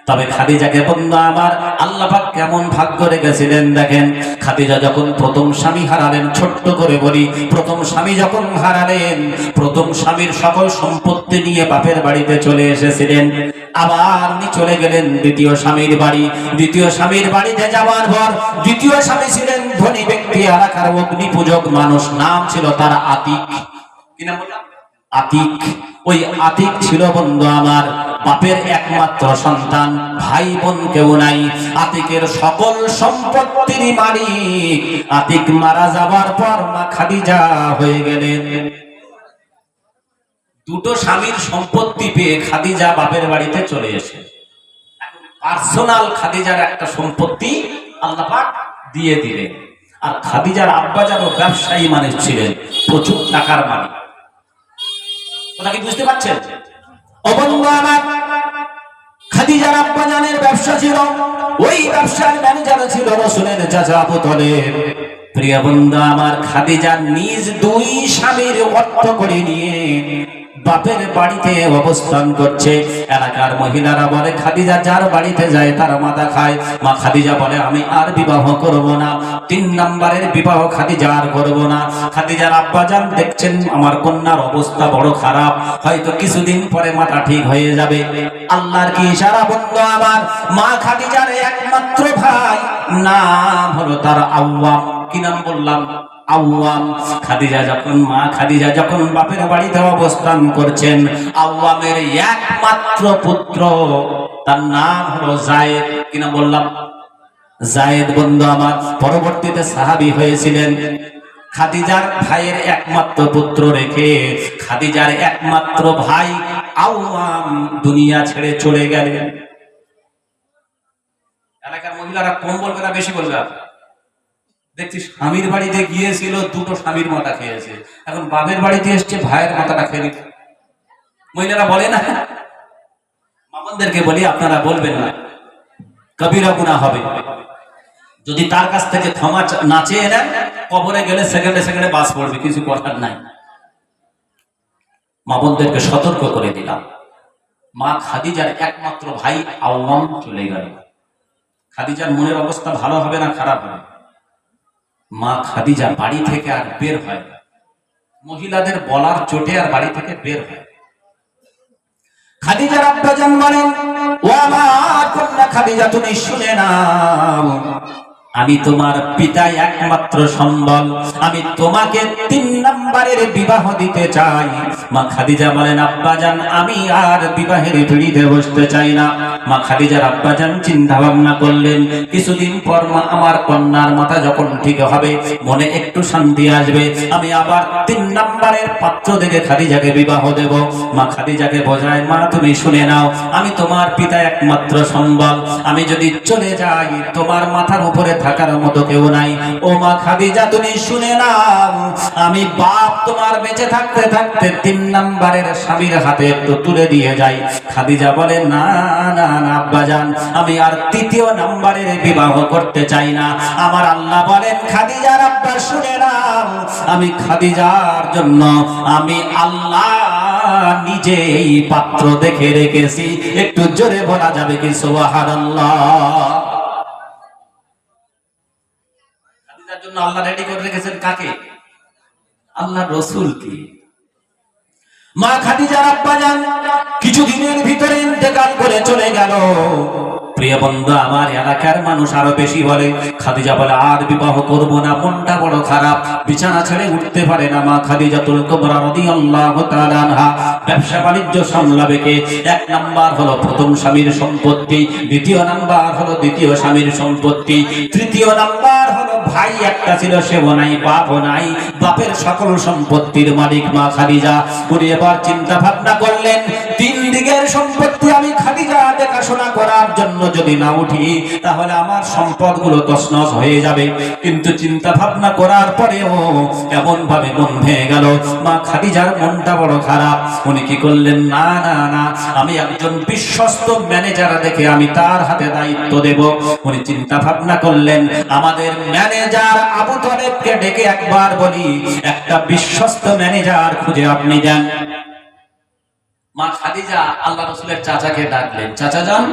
A: তবে খাদিজাকে বন্ধু আমার আল্লাহ পাক কেমন ভাগ্য রেখেছিলেন দেখেন। খাদিজা যখন প্রথম স্বামী হারালেন, ছোট্ট করে বলি, প্রথম স্বামী যখন হারালেন, প্রথম স্বামীর সকল সম্পত্তি নিয়ে বাপের বাড়িতে চলে এসেছিলেন। আবার উনি চলে গেলেন দ্বিতীয় স্বামীর বাড়ি। দ্বিতীয় স্বামীর বাড়িতে যাওয়ার পর, দ্বিতীয় স্বামী ছিলেন ধনী ব্যক্তি, এলাকার অগ্নি পূজক মানুষ, নাম ছিল তার আতিক। কি নাম বললাম? আতিক। ওই আতিক ছিল বন্ধু আমার বাপের একমাত্র সন্তান, ভাই বোন কেউ নাই। আতিকের সকল সম্পত্তির মালিক। আতিক মারা যাবার পর মা খাদিজা হয়ে গেলেন। দুটো স্বামীর সম্পত্তি পেয়ে খাদিজা বাপের বাড়িতে চলে এসে পার্সোনাল খাদিজার একটা সম্পত্তি আল্লাহ পাক দিয়ে দিলেন। আর খাদিজার আব্বাজানও ব্যবসায়ী মানুষ ছিলেন, প্রচুর টাকার মালিক। কথা কি বুঝতে পারছেন? খাদিজার আব্বাজানের ব্যবসা ছিল, ওই ব্যবসার ম্যানেজার ছিল রাসূলের চাচা আবু তালেব। প্রিয় বন্ধু আমার, খাদিজা নিজ দুই স্বামীর অর্থ করে নিয়ে বাপের বাড়িতে অবস্থান করছে। এলাকার মহিলারা বলে খাদিজা যার বাড়িতে যায় তার মাথা খায়। মা খাদিজা বলে আমি আর বিবাহ করব না, 3 নম্বরের বিবাহ খাদিজা আর করব না। খাদিজার আব্বাজান দেখছেন আমার কন্যার অবস্থা বড় খারাপ, হয়তো কিছুদিন পরে মাথা ঠিক হয়ে যাবে। আল্লাহর কি ইশারা বন্ধু আমার, মা খাদিজার একমাত্র ভাই, নাম হলো তার আওয়াম। কি নাম বললাম? আওয়াম। মা খাদিজা যখন বাপের বাড়িতে অবস্থান করছেন, আওয়ামের একমাত্র পুত্র, তার নাম হলো যায়েদ। কি নাম বললাম? যায়েদ বন্ধু আমার পরবর্তীতে সাহাবী হয়েছিলেন। খাদিজার ভাইয়ের একমাত্র পুত্র রেখে খাদিজার একমাত্র ভাই আওয়াম দুনিয়া ছেড়ে চলে গেলেন। এলাকার মহিলারা কম বলবে না বেশি বলবে? দেখছি স্বামীর বাড়িতে গিয়েছিল, দুটো স্বামীর মাথা খেয়েছে, এখন বাপের বাড়িতে এসছে ভাইয়ের মাথাটা খেয়ে। মহিলারা বলে না? মামনদেরকে বলি আপনারা বলবেন না, কবিরা গুনাহ হবে। যদি তার কাছ থেকে ক্ষমা না চেয়ে নেন, কবরে গেলে সেকেন্ডে সেকেন্ডে বাস পড়বে, কিছু করার নাই। মামনদেরকে সতর্ক করে দিলাম। মা খাদিজার একমাত্র ভাই আওয়াম চলে গেল। খাদিজার মনের অবস্থা ভালো হবে না খারাপ হবে? মা খাদিজা বাড়ি থেকে আর বের হয় না, মহিলাদের বলার চোটে আর বাড়ি থেকে বের হয়। খাদিজার আব্বাজান বলেন, ও আমার কন্যা খাদিজা, তুমি শুনে নাও, আমি তোমার পিতা একমাত্র সম্বল, আমি তোমাকে 3 নম্বরের বিবাহ দিতে চাই। মা খাদিজা বলেন, আব্বাজান আমি আর বিবাহের পিঁড়িতে বসতে চাই না। মা খাদিজার আব্বাজান চিন্তা ভাবনা করলেন, কিছুদিন পর মা আমার কন্যার মাথা যখন ঠিক হবে, মনে একটু শান্তি আসবে, আমি আবার 3 নম্বরের পাত্র দেখে খাদিজাকে বিবাহ দেব। মা খাদিজাকে বোঝায়, মা তুমি শুনে নাও, আমি তোমার পিতা একমাত্র সম্বল, আমি যদি চলে যাই তোমার মাথার উপরে থাকার মতো কেউ নাই। ও মা খাদিজা তুমি শুনে নাও, আমি বাপ তোমার বেঁচে থাকতে থাকতে 3 নম্বরের স্বামীর হাতে একটু তুলে দিয়ে যাই। খাদিজা বলে, না না না আব্বাজান, আমি আর 3য় নম্বরের বিবাহ করতে চাই না। আমার আল্লাহ বলেন, খাদিজার আব্বা শুনে নাও, আমি খাদিজার জন্য আমি আল্লাহ নিজেই পাত্র দেখে রেখেছি। একটু জোরে বলা যাবে কি সুবহানাল্লাহ? খাদিজার জন্য আল্লাহ রেডি করে রেখেছেন কাকে? আল্লাহর রাসূলকে। মা খাদিজার আব্বাজান কিছুদিনের ভিতরে ইন্তেকাল করে চলে গেল। প্রিয় বন্ধু আমার, এলাকার মানুষ আরো বেশি বলে। খাদিজা বলে, আর বিবাহ করব না, মনটা বড় খারাপ, বিছানা ছেড়ে উঠতে পারে না। মা খাদিজাতুল কুবরা রাদিয়াল্লাহু তাআলা আনহা ব্যবসা বাণিজ্য সামলাবে কে? 1 নাম্বার হলো প্রথম স্বামীর সম্পত্তি, 2য় নাম্বার হলো দ্বিতীয় স্বামীর সম্পত্তি, 3য় নাম্বার হলো ভাই একটা ছিল, সেও নাই, বাপও নাই, বাপের সকল সম্পত্তির মালিক মা খাদিজা। উনি এবার চিন্তা ভাবনা করলেন, 3 দিকের সম্পত্তি আমি খাদিজা দেখাশোনা করার জন্য যদি না উঠি, তাহলে আমার সম্পদগুলো তছনছ হয়ে যাবে। কিন্তু চিন্তা ভাবনা করার পরেও এমন ভাবে মন ভেঙে গেল, মা খাদিজার মনটা বড় খারাপ। উনি কি করলেন, না না না, আমি একজন বিশ্বস্ত ম্যানেজার দেখে আমি তার হাতে দায়িত্ব দেব। উনি চিন্তা ভাবনা করলেন, আমাদের ম্যানেজার আবু তালেবকে ডেকে একবার বলি, একটা বিশ্বস্ত ম্যানেজার খুঁজে আপনি দেন। মা খাদিজা আল্লাহ রাসূলের চাচাকে ডাকলেন, চাচা যান,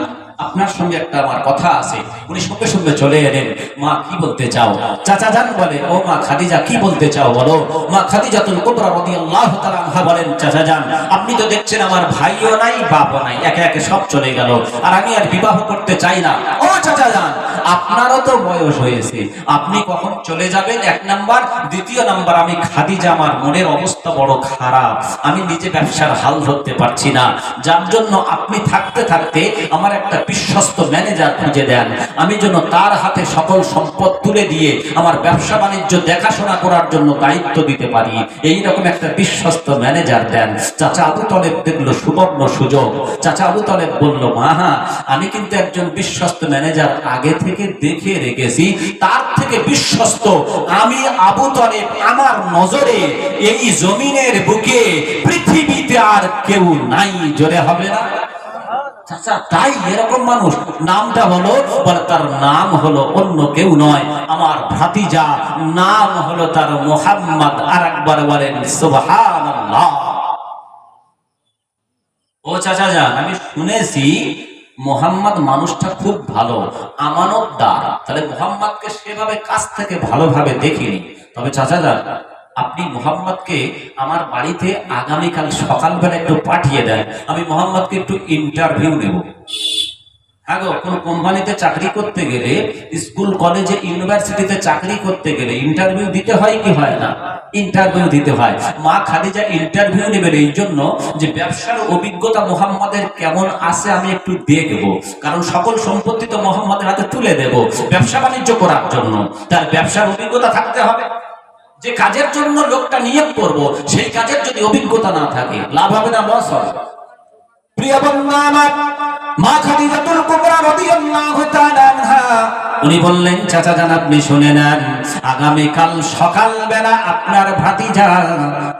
A: আপনার সঙ্গে একটা আমার কথা আছে। উনি সঙ্গে সঙ্গে চলে এলেন। মা কি বলতে চাও? চাচা যান বলে, ও মা খাদিজা কি বলতে চাও বলো। মা খাদিজাতুল কুবরা রাদিয়াল্লাহু তাআলা আনহা বলেন, চাচা যান আপনি তো দেখছেন আমার ভাইও নাই বাপও নাই, একে একে সব চলে গেল, আর আমি আর বিবাহ করতে চাই না। ও চাচা যান আপনারও তো বয়স হয়েছে, আপনি কখন চলে যাবেন এক নাম্বার, দ্বিতীয় নাম্বার আমি খাদিজা আমার মনের অবস্থা বড় খারাপ, আমি নিজে ব্যবসার হাল ধরতে পারছি না, যার জন্য আপনি থাকতে থাকতে আমার একটা বিশ্বস্ত ম্যানেজার খুঁজে দেন, আমি যেন তার হাতে সকল সম্পদ তুলে দিয়ে আমার ব্যবসা বাণিজ্য দেখাশোনা করার জন্য দায়িত্ব দিতে পারি, এইরকম একটা বিশ্বস্ত ম্যানেজার দেন। চাচা আবু তালেব দেখলো সুবর্ণ সুযোগ। চাচা আবু তালেব বলল, মা আমি কিন্তু একজন বিশ্বস্ত ম্যানেজার আগে থেকে দেখে রেখেছি, তার থেকে বিশ্বস্ত আমি আবু তালেব, আমার নজরে এই জমিনের বুকে পৃথিবীতে আর কেউ নাই। জোরে হবে না? চাচা তাই এরকম মানুষ, নামটা হলো, বলে তার নাম হলো অন্য কেউ নয়, আমার ভাতিজা, নাম হলো তার মুহাম্মদ। আর একবার বলেন সুবহানাল্লাহ। ও চাচা যান আমি শুনেছি মুহাম্মদ মানুষটা খুব ভালো, আমানতদার, তাহলে মুহাম্মদকে সেভাবে কাছ থেকে ভালোভাবে দেখিনি। তবে চাচা যান আপনি মুহাম্মদকে আমার বাড়িতে আগামীকাল সকালবেলা একটু পাঠিয়ে দেন, আমি মুহাম্মদকে একটু ইন্টারভিউ নেব। হ্যাঁ গো, কোন কোম্পানিতে চাকরি করতে গেলে, স্কুল কলেজে ইউনিভার্সিটিতে চাকরি করতে গেলে ইন্টারভিউ দিতে হয় কি হয় না? ইন্টারভিউ দিতে হয়। মা খাদিজা ইন্টারভিউ নেবেন এই জন্য যে ব্যবসার অভিজ্ঞতা মুহাম্মাদের কেমন আছে আমি একটু দেখব, কারণ সকল সম্পত্তি তো মুহাম্মাদের হাতে তুলে দেব ব্যবসা বাণিজ্য করার জন্য, তার ব্যবসার অভিজ্ঞতা থাকতে হবে। যে কাজের জন্য লোকটা নিয়োগ করব সেই কাজের যদি অভিজ্ঞতা না থাকে লাভ হবে না, লস হবে। প্রিয় বন্ধু আমার, মা খাদিজাতুল কুবরা রাদিয়াল্লাহু তাআলা আনহা উনি বললেন, চাচা জান আপনি শুনে নেন, আগামীকাল সকালবেলা আপনার ভাতিজা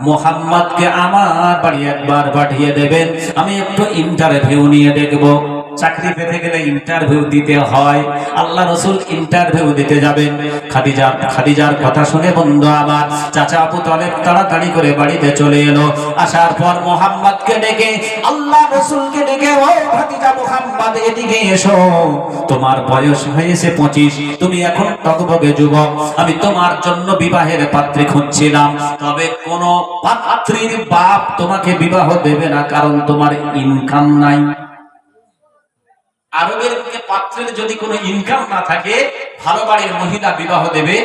A: মুহাম্মদকে আমার বাড়ি একবার পাঠিয়ে দেবেন, আমি একটু ইন্টারভিউ নিয়ে দেখব। চাকরি পেতে গেলে ইন্টারভিউ দিতে হয়, আল্লাহ রাসূল ইন্টারভিউ দিতে যাবেন। খাদিজার কথা শুনে বন্ধু আমার চাচা আবু তালেব তাড়াতাড়ি করে বাড়িতে চলে এলো। আসার পর মুহাম্মদকে ডেকে, আল্লাহ রাসূলকে ডেকে, ও ভাতিজা মুহাম্মদ এদিকে এসো, তোমার বয়স হয়েছে 25, তুমি এখন টকবগে যুবক, আমি তোমার জন্য বিবাহের পাত্রী খুঁজছিলাম, তবে কোন পাত্রীর বাপ তোমাকে বিবাহ দেবে না, কারণ তোমার ইনকাম নাই। আরবের দিকে পাত্রের যদি কোনো ইনকাম না থাকে ভালো বাড়ির মহিলা বিবাহ দেবে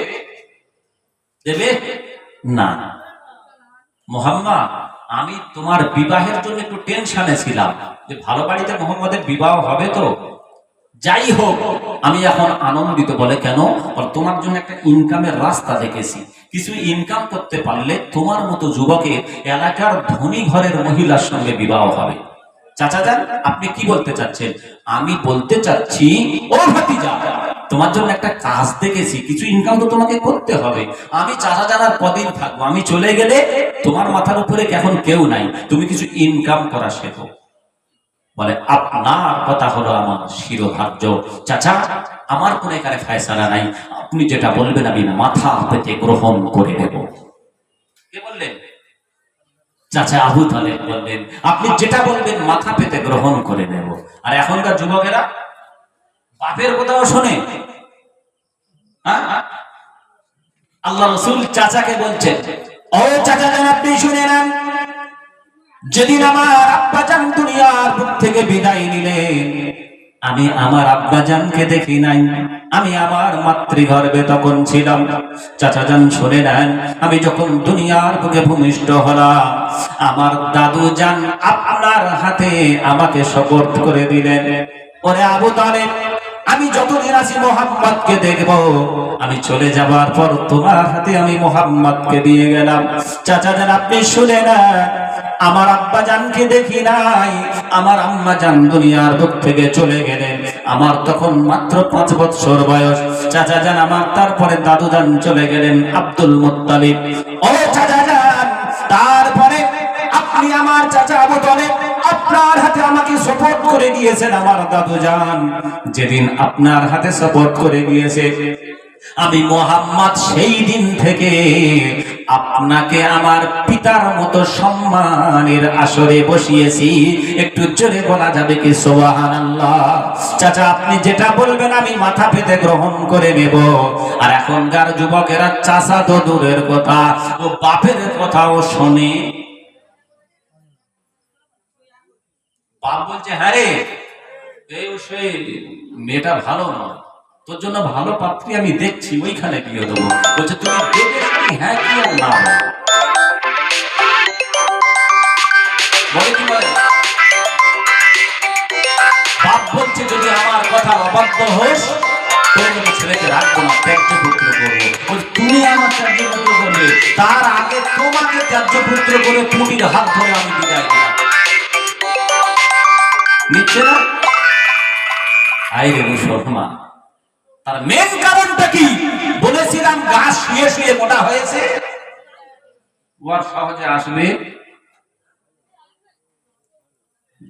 A: না। মুহাম্মদ আমি তোমার বিবাহের জন্য একটু টেনশনে ছিলাম যে ভালো বাড়িতে মুহাম্মদের বিবাহ হবে তো, যাই হোক আমি এখন আনন্দিত। বলে কেন? তোমার জন্য একটা ইনকামের রাস্তা দেখেছি, কিছু ইনকাম করতে পারলে তোমার মতো যুবকের এলাকার ধনী ঘরের মহিলার সঙ্গে বিবাহ হবে। চাচা যান আপনি কি বলতে চাচ্ছেন? আমি বলতে চাচ্ছি ও ভাতিজা তোমার জন্য একটা কাজ দেখেছি, কিছু ইনকাম তো তোমাকে করতে হবে। আমি চাচা যান আর কদিন থাকবো, আমি চলে গেলে তোমার মাথার উপরে এখন কেউ নাই, তুমি কিছু ইনকাম করা শেখো। বলে আপনার কথা হলো আমার শিরোধার্য। চাচা আমার কোন এখানে ফয়সালা নাই, আপনি যেটা বলবেন আমি মাথা পেতে গ্রহণ করে নেব। কে বললেন? চাচা আবু তালেব বললেন, আপনি যেটা বলবেন মাথা পেতে গ্রহণ করে নেব। আর এখনকার যুবকেরা বাপের কথাও শোনে। আল্লাহ রাসূল চাচাকে বলছেন, ও চাচা যান আপনি শুনে নেন, যেদিন আমার আব্বাজান দুনিয়ার বুক থেকে বিদায় নিলেন আমি আমার আব্বাজানকে দেখি নাই, আমি আমার মাতৃগর্ভে তখন ছিলাম। চাচা যান শুনে নেন, আমি যখন দুনিয়ার বুকে ভূমিষ্ঠ হলাম আমার দাদু যান আপনার হাতে আমাকে সুপুর্দ করে দিলেন। ওরে আবু তালেব আমি যতদিন আছি মুহাম্মদকে দেখব, আমি চলে যাবার পর তোমার হাতে আমি মুহাম্মদকে দিয়ে গেলাম। চাচা যান আপনি শুনে নেন, আমার আব্বা জানকে দেখি নাই, আমার আম্মা জান দুনিয়ার বুক থেকে চলে গেলেন, আমার তখন মাত্র 5 বছর বয়স। চাচা যান আমার তারপরে দাদু যান চলে গেলেন আব্দুল মুত্তালিব। ও চাচা যান তারপরে আপনি আমার চাচা আবু তালেব আপনার হাতে আমাকে সুপুর্দ করে দিয়েছেন আমার দাদু যান। যেদিন আপনার হাতে সুপুর্দ করে দিয়েছে আমি মুহাম্মদ সেই দিন থেকে আপনাকে আমার পিতার মতো সম্মানের আসরে বসিয়েছি। একটু জোরে বলা যাবে কি সুবহানাল্লাহ? চাচা আপনি যেটা বলবেন আমি মাথা পেতে গ্রহণ করে নেব। আর এখনকার যুবকেরা চাচা তো দূরের কথা, ও বাপের কথাও শোনে। বাপ বলছে হ্যাঁ রে, এই সেই মেয়েটা ভালো নয়, তোর জন্য ভালো পাত্রী আমি দেখছি, ওইখানে বিয়ে দেবো। বলছে তুমি দেখে হ্যাঁ কি আর না বলে কি বলে? বাপ বলছে যদি আমার কথা অবাধ্য হোস তোর মতো ছেলেকে রাখবো না, ত্যায্য পুত্র করবো। তুমি আমার ত্যায্য পুত্র করবে, তার আগে তোমাকে ত্যায্য পুত্র করে পুটির হাত ধরে আমি বিদায় দিলাম। নিচ্ছে না? আইরে মুসলমান, তার মেন কারণটা কি? বলেছিলাম গাছ শুয়ে শুয়ে মোটা হয়েছে, ওর সহজে আসবে।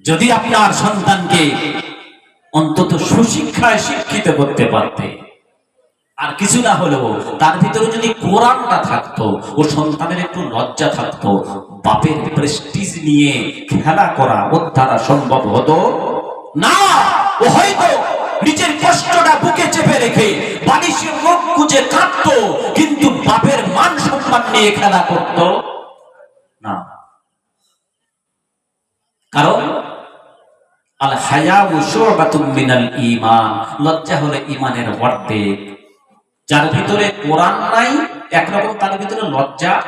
A: যদি আপনার সন্তানকে অন্তত সুশিক্ষায় শিক্ষিত করতে পারতে, আর কিছু না হলেও তার ভিতরে যদি কোরআনটা থাকতো, ও সন্তানের একটু লজ্জা থাকতো, বাপের প্রেস্টিজ নিয়ে খেলা করা ওর দ্বারা সম্ভব হতো না। ও হয়তো নিজের কষ্টটা বুকে চেপে রেখে বালিশের মুখ গুজে কাঁদতো, কিন্তু বাপের মান সম্মান নিয়ে খেলা করতো না। কারণ আল হায়াউ শুবাতুম মিনাল ঈমান, লজ্জা হলো ঈমানের অর্ধেক। যার ভিতরে কোরআন নাই একরকম, তার ভিতরে লজ্জার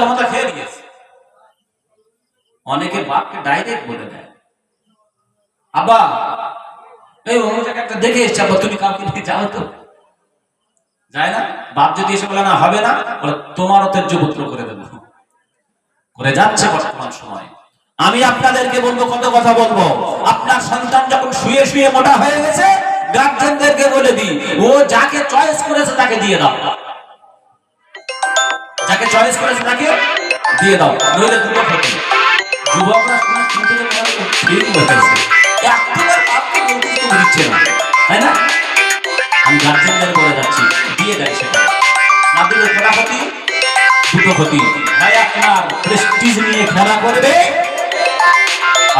A: মাথা খেয়ে নিয়েছে। অনেকে বাপকে ডাইরেক্ট বলে দেয়, আব্বা এই অমুক জায়গাটা দেখে এসছে, আব্বা তুমি কাউকে নিয়ে যাও তো। যায় না? বাপ যদি এসে বলে না হবে না, বলে তোমারও ত্যায্য পুত্র করে দেবো। করে যাচ্ছে বর্তমান সময়। আমি আপনাদেরকে বলবো, কত কথা বলবো, আপনার সন্তান যখন শুয়ে শুয়ে মোটা হয়ে গেছে, গার্জেনদেরকে বলে দিই, ও যাকে চয়েস করেছে তাকে দিয়ে দাও। যাকে চয়েস করেছে তাকে দিয়ে দাও, নইলে দুটো ক্ষতি। যুবকরা শুনতে ঠিক বলেছে, একবার বাপকে বলতে দিচ্ছে না, তাই না? আমি গার্জেনদের বলে যাচ্ছি, দিয়ে দেয় সেটা। না দিলে কটা ক্ষতি? দুটো ক্ষতি। ভাই আপনার প্রেস্টিজ নিয়ে খেলা করবে,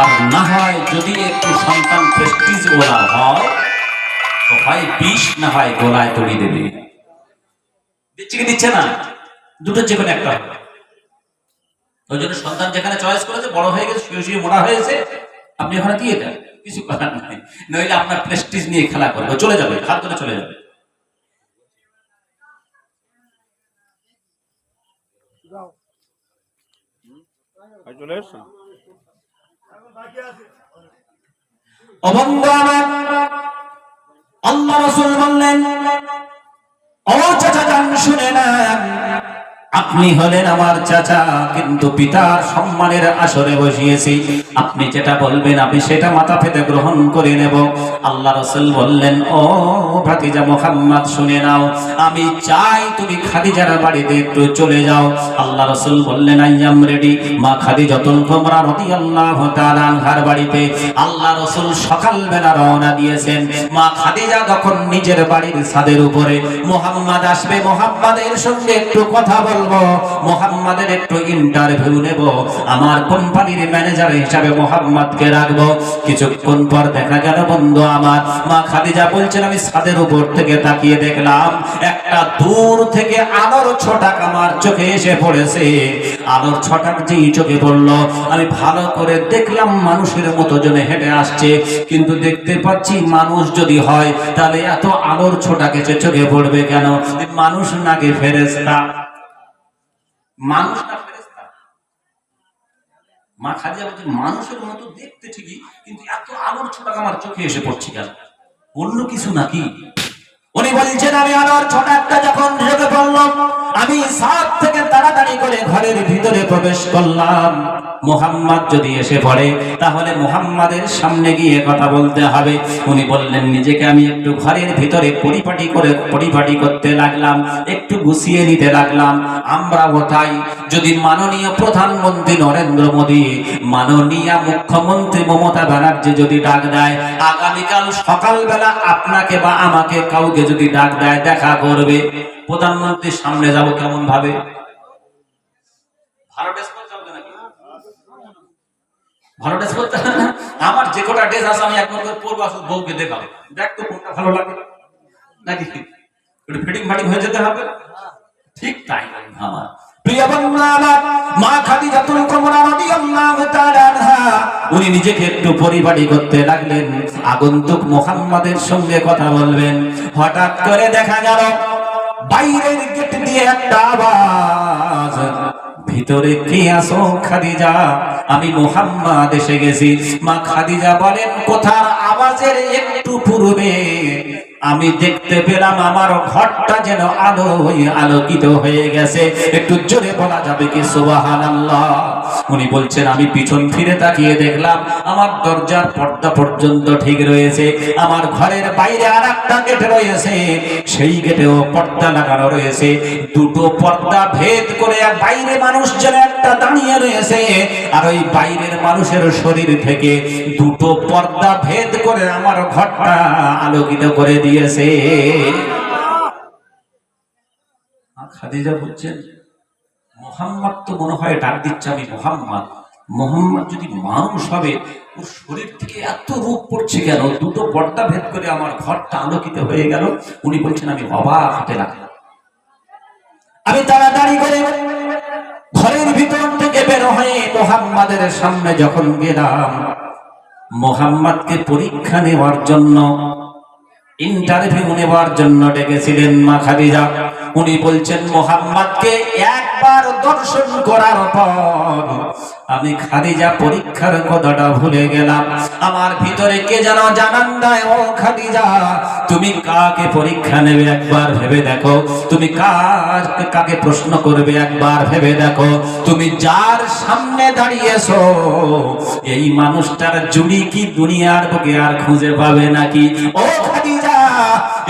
A: আর না হয় যদি একটু সন্তান প্রেস্টিজ ওলা হয় তো হয় বিষ, না হয় গোলায় তড়ি দেবে। দিচ্ছে কি দিচ্ছে না? দুটো যে কোনো একটা। ওই জন্য সন্তান যেখানে চয়েস করেছে, বড় হয়ে গেছে, শুয়ে শুয়ে মোটা হয়েছে, আপনি ওখানে দিয়ে দেন, কিছু করার নাই। নইলে আপনার প্রেস্টিজ নিয়ে খেলা করবে, চলে যাবে, হাত ধরে চলে যাবে। আল্লাহ রাসূল বললেন, ও চাচা যান শুনে নেন, আপনি হলেন আমার চাচা, কিন্তু পিতার সম্মানের আসরে বসিয়েছি। আপনি যেটা বলবেন আমি সেটা মাথা পেতে গ্রহণ করে নেব। আল্লাহ রাসূল বললেন, ও ভাতিজা মুহাম্মদ শুনে নাও, আমি চাই তুমি খাদিজার বাড়িতে একটু চলে যাও। আল্লাহ রাসূল বললেন, আই এম রেডি। মা খাদিজাতুল কুবরা রাদিয়াল্লাহু তাআলা আনহার বাড়িতে আল্লাহ রাসূল সকালবেলা রওনা দিয়েছেন। মা খাদিজা যখন নিজের বাড়ির ছাদের উপরে, মুহাম্মদ আসবে, মুহাম্মাদের সঙ্গে একটু কথা বলবো, মুহাম্মাদের একটু ইন্টারভিউ নেব, আমার কোম্পানির ম্যানেজার হিসাবে মুহাম্মাদকে রাখবো। কিছুক্ষণ পর দেখা গেল বন্ধু আমার, মা খাদিজা বলছেন, আমি ছাদের উপর থেকে তাকিয়ে দেখলাম একটা দূর থেকে আলোর ছটাক আমার চোখে এসে পড়েছে। আলোর ছটাক যেই চোখে পড়লো, আমি ভালো করে দেখলাম মানুষের মতো জনে হেঁটে আসছে, কিন্তু দেখতে পাচ্ছি মানুষ যদি হয় তাহলে এত আলোর ছটাক এসে চোখে পড়বে কেন? মানুষ নাকি ফেরেশতা? মানুষ না ফেরেশতা? মা খাদিজা বলছে মানুষের মতো দেখতে ঠিকই, কিন্তু এত আলোর ছটাক আমার চোখে এসে পড়ছে কেন? অন্য কিছু নাকি? উনি বলছেন, আমি আলোর ছটাকটা যখন চোখে পড়লাম, আমি ছাদ থেকে তাড়াতাড়ি করে ঘরের ভিতরে প্রবেশ করলাম। মুহাম্মদ যদি এসে পড়ে তাহলে মুহাম্মাদের সামনে গিয়ে কথা বলতে হবে। উনি বললেন, নিজেকে আমি একটু ঘরের ভিতরে পরিপাটি করতে লাগলাম, একটু গুছিয়ে নিতে লাগলাম। আমরাও তাই। যদি মাননীয় প্রধানমন্ত্রী নরেন্দ্র মোদী, মাননীয় মুখ্যমন্ত্রী মমতা ব্যানার্জি যদি ডাক দেয়, আগামীকাল সকালবেলা আপনাকে বা আমাকে কাউকে যদি ডাক দেয় দেখা করবে, প্রধানমন্ত্রীর সামনে যাব কেমন ভাবে? ভালো ড্রেস পরতে হবে নাকি? ভালো ড্রেস পরতে হবে না? আমার যে কটা ড্রেস আছে আমি একবার করে পরবো, আসলে বউকে দেখাবো, দেখ তো কোনটা ভালো লাগে নাকি, একটু ফিটিং ফাটিং হয়ে যেতে হবে। ঠিক তাই আমার প্রিয় বন্ধু আমার মা খাদিজাতুল কুবরা রাদিয়াল্লাহু তাআলা আনহা উনি নিজেকে একটু পরিপাটি করতে লাগলেন, আগন্তুক মুহাম্মাদের সঙ্গে কথা বলবেন। হঠাৎ করে দেখা গেল বাইরের গেট দিয়ে একটা আওয়াজ, ভিতরে কে আছো খাদিজা? আমি মুহাম্মদ এসে গেছি। মা খাদিজা বলেন, কোথার আওয়াজের একটু পূর্বে আমি দেখতে পেলাম আমার ঘরটা যেন আলোয় আলোকিত হয়ে গেছে। একটু জোরে বলা যাবে কি সুবহানাল্লাহ? উনি বলছেন, আমি পিছন ফিরে তাকিয়ে দেখলাম আমার দরজার পর্দা পর্যন্ত ঠিক রয়েছে, আমার ঘরের বাইরে আর একটা গেট রয়েছে, সেই গেটেও পর্দা লাগানো রয়েছে। দুটো পর্দা ভেদ করে বাইরে মানুষ যেন একটা দাঁড়িয়ে রয়েছে, আর ওই বাইরের মানুষের শরীর থেকে দুটো পর্দা ভেদ করে আমার ঘরটা আলোকিত করে দিয়েছে। খাদিজা বলছেন, মুহাম্মদ তো মনে হয় ডাক দিচ্ছে আমি মুহাম্মদ। মুহাম্মদ যদি মানুষ হবে, ওর শরীর থেকে এত রূপ পড়ছে কেন? দুটো পর্দা ভেদ করে আমার ঘরটা আলোকিত হয়ে গেল। উনি বলছেন, আমি অবাক হতে লাগলাম। আমি তাড়াতাড়ি করে ঘরের ভিতর থেকে বের হয়ে মুহাম্মাদের সামনে যখন গেলাম, মুহাম্মাদকে পরীক্ষা নেওয়ার জন্য, ইন্টারভিউ নেওয়ার জন্য ডেকেছিলেন মা খাদিজা। উনি বলছেন, মুহাম্মাদকে একবার দর্শন করার পর আমি খাদিজা পরীক্ষার কথাটা ভুলে গেলাম। আমার ভিতরে কে যেন জানান দেয়, ও খাদিজা তুমি কাকে পরীক্ষা নেবে একবার ভেবে দেখো, তুমি কাকে প্রশ্ন করবে একবার ভেবে দেখো, তুমি যার সামনে দাঁড়িয়েছো এই মানুষটার জুড়ি কি দুনিয়ার বুকে আর খুঁজে পাবে নাকি? ও খাদিজা,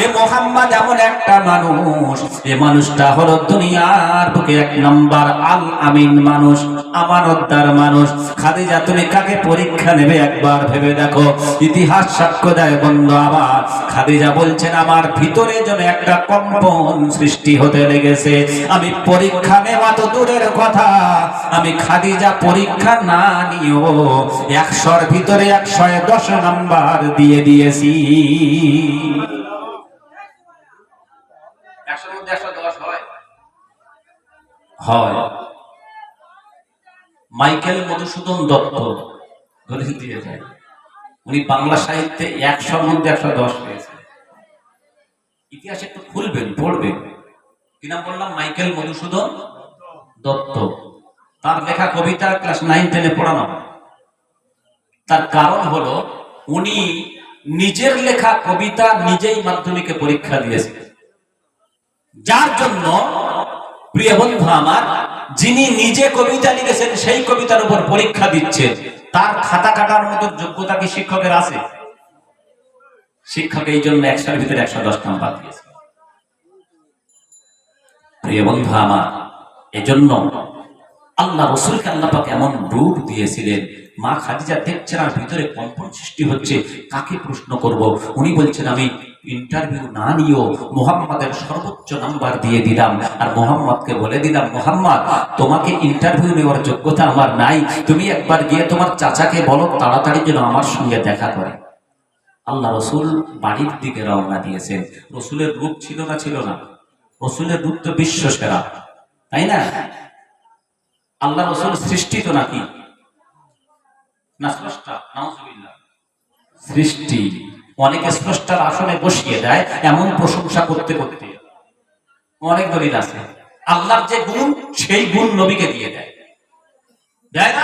A: এ মুহাম্মদ এমন একটা মানুষ, এ মানুষটা হলো দুনিয়ার বুকে এক নাম্বার আল আমিন মানুষ, আমানতদার মানুষ। খাদিজা তুমি কাকে পরীক্ষা নেবে একবার ভেবে দেখো। ইতিহাস সাক্ষ্য দেয় বন্ধু আমার, খাদিজা বলছেন, আমার ভিতরে যেন একটা কম্পন সৃষ্টি হতে লেগেছে। আমি পরীক্ষা নেওয়া তো দূরের কথা, আমি খাদিজা পরীক্ষা না নিয়েও 100-র ভিতরে 110 নাম্বার দিয়ে দিয়েছি। 100-র মধ্যে 110 হয়। মাইকেল মধুসূদন দত্ত দলিল দিয়ে যায়, উনি বাংলা সাহিত্যে 100-র মধ্যে 110 পেয়েছেন। ইতিহাস একটু খুলবেন, পড়বেন। কি নাম বললাম? মাইকেল মধুসূদন দত্ত। তার লেখা কবিতা ক্লাস 9-10-এ পড়ানো। তার কারণ হলো, উনি নিজের লেখা কবিতা নিজেই মাধ্যমিকে পরীক্ষা দিয়েছেন। যার জন্য প্রিয় বন্ধু আমার, যিনি নিজে কবিতা লিখেছেন সেই কবিতার উপর পরীক্ষা দিচ্ছে, তার খাতা কাটার মতো যোগ্যতা কি শিক্ষকের আছে? শিক্ষক এই জন্য 100-র ভিতরে 110 নাম্বার দিয়েছে। প্রিয় বন্ধু আমার, এজন্য আল্লাহ রাসূলকে আল্লাহ পাক এমন রূপ দিয়েছিলেন, মা খাদিজা দেখছেন আর ভিতরে কম্পন সৃষ্টি হচ্ছে, কাকে প্রশ্ন করব। উনি বলছেন, আমি ইন্টারভিউ না নিয়েও মুহাম্মাদের সর্বোচ্চ নাম্বার দিয়ে দিলাম, আর মুহাম্মদকে বলে দিলাম, মুহাম্মদ তোমাকে ইন্টারভিউ নেওয়ার যোগ্যতা আমার নাই, তুমি একবার গিয়ে তোমার চাচাকে বলো তাড়াতাড়ি যেন আমার সঙ্গে দেখা করে। আল্লাহ রাসূল বাড়ির দিকে রওনা দিয়েছেন। রাসূলের রূপ ছিল না? ছিল না? রাসূলের রূপ তো বিশ্ব সেরা, তাই না? আল্লাহ রাসূল সৃষ্টি তো নাকি না স্রষ্টা? নাউজুবিল্লাহ। সৃষ্টি। অনেকে স্রষ্টার আসনে বসিয়ে দেয় এমন প্রশংসা করতে করতে। অনেক দলিল আছে, আল্লাহর যে গুণ সেই গুণ নবীকে দিয়ে দেয়, দেয় না?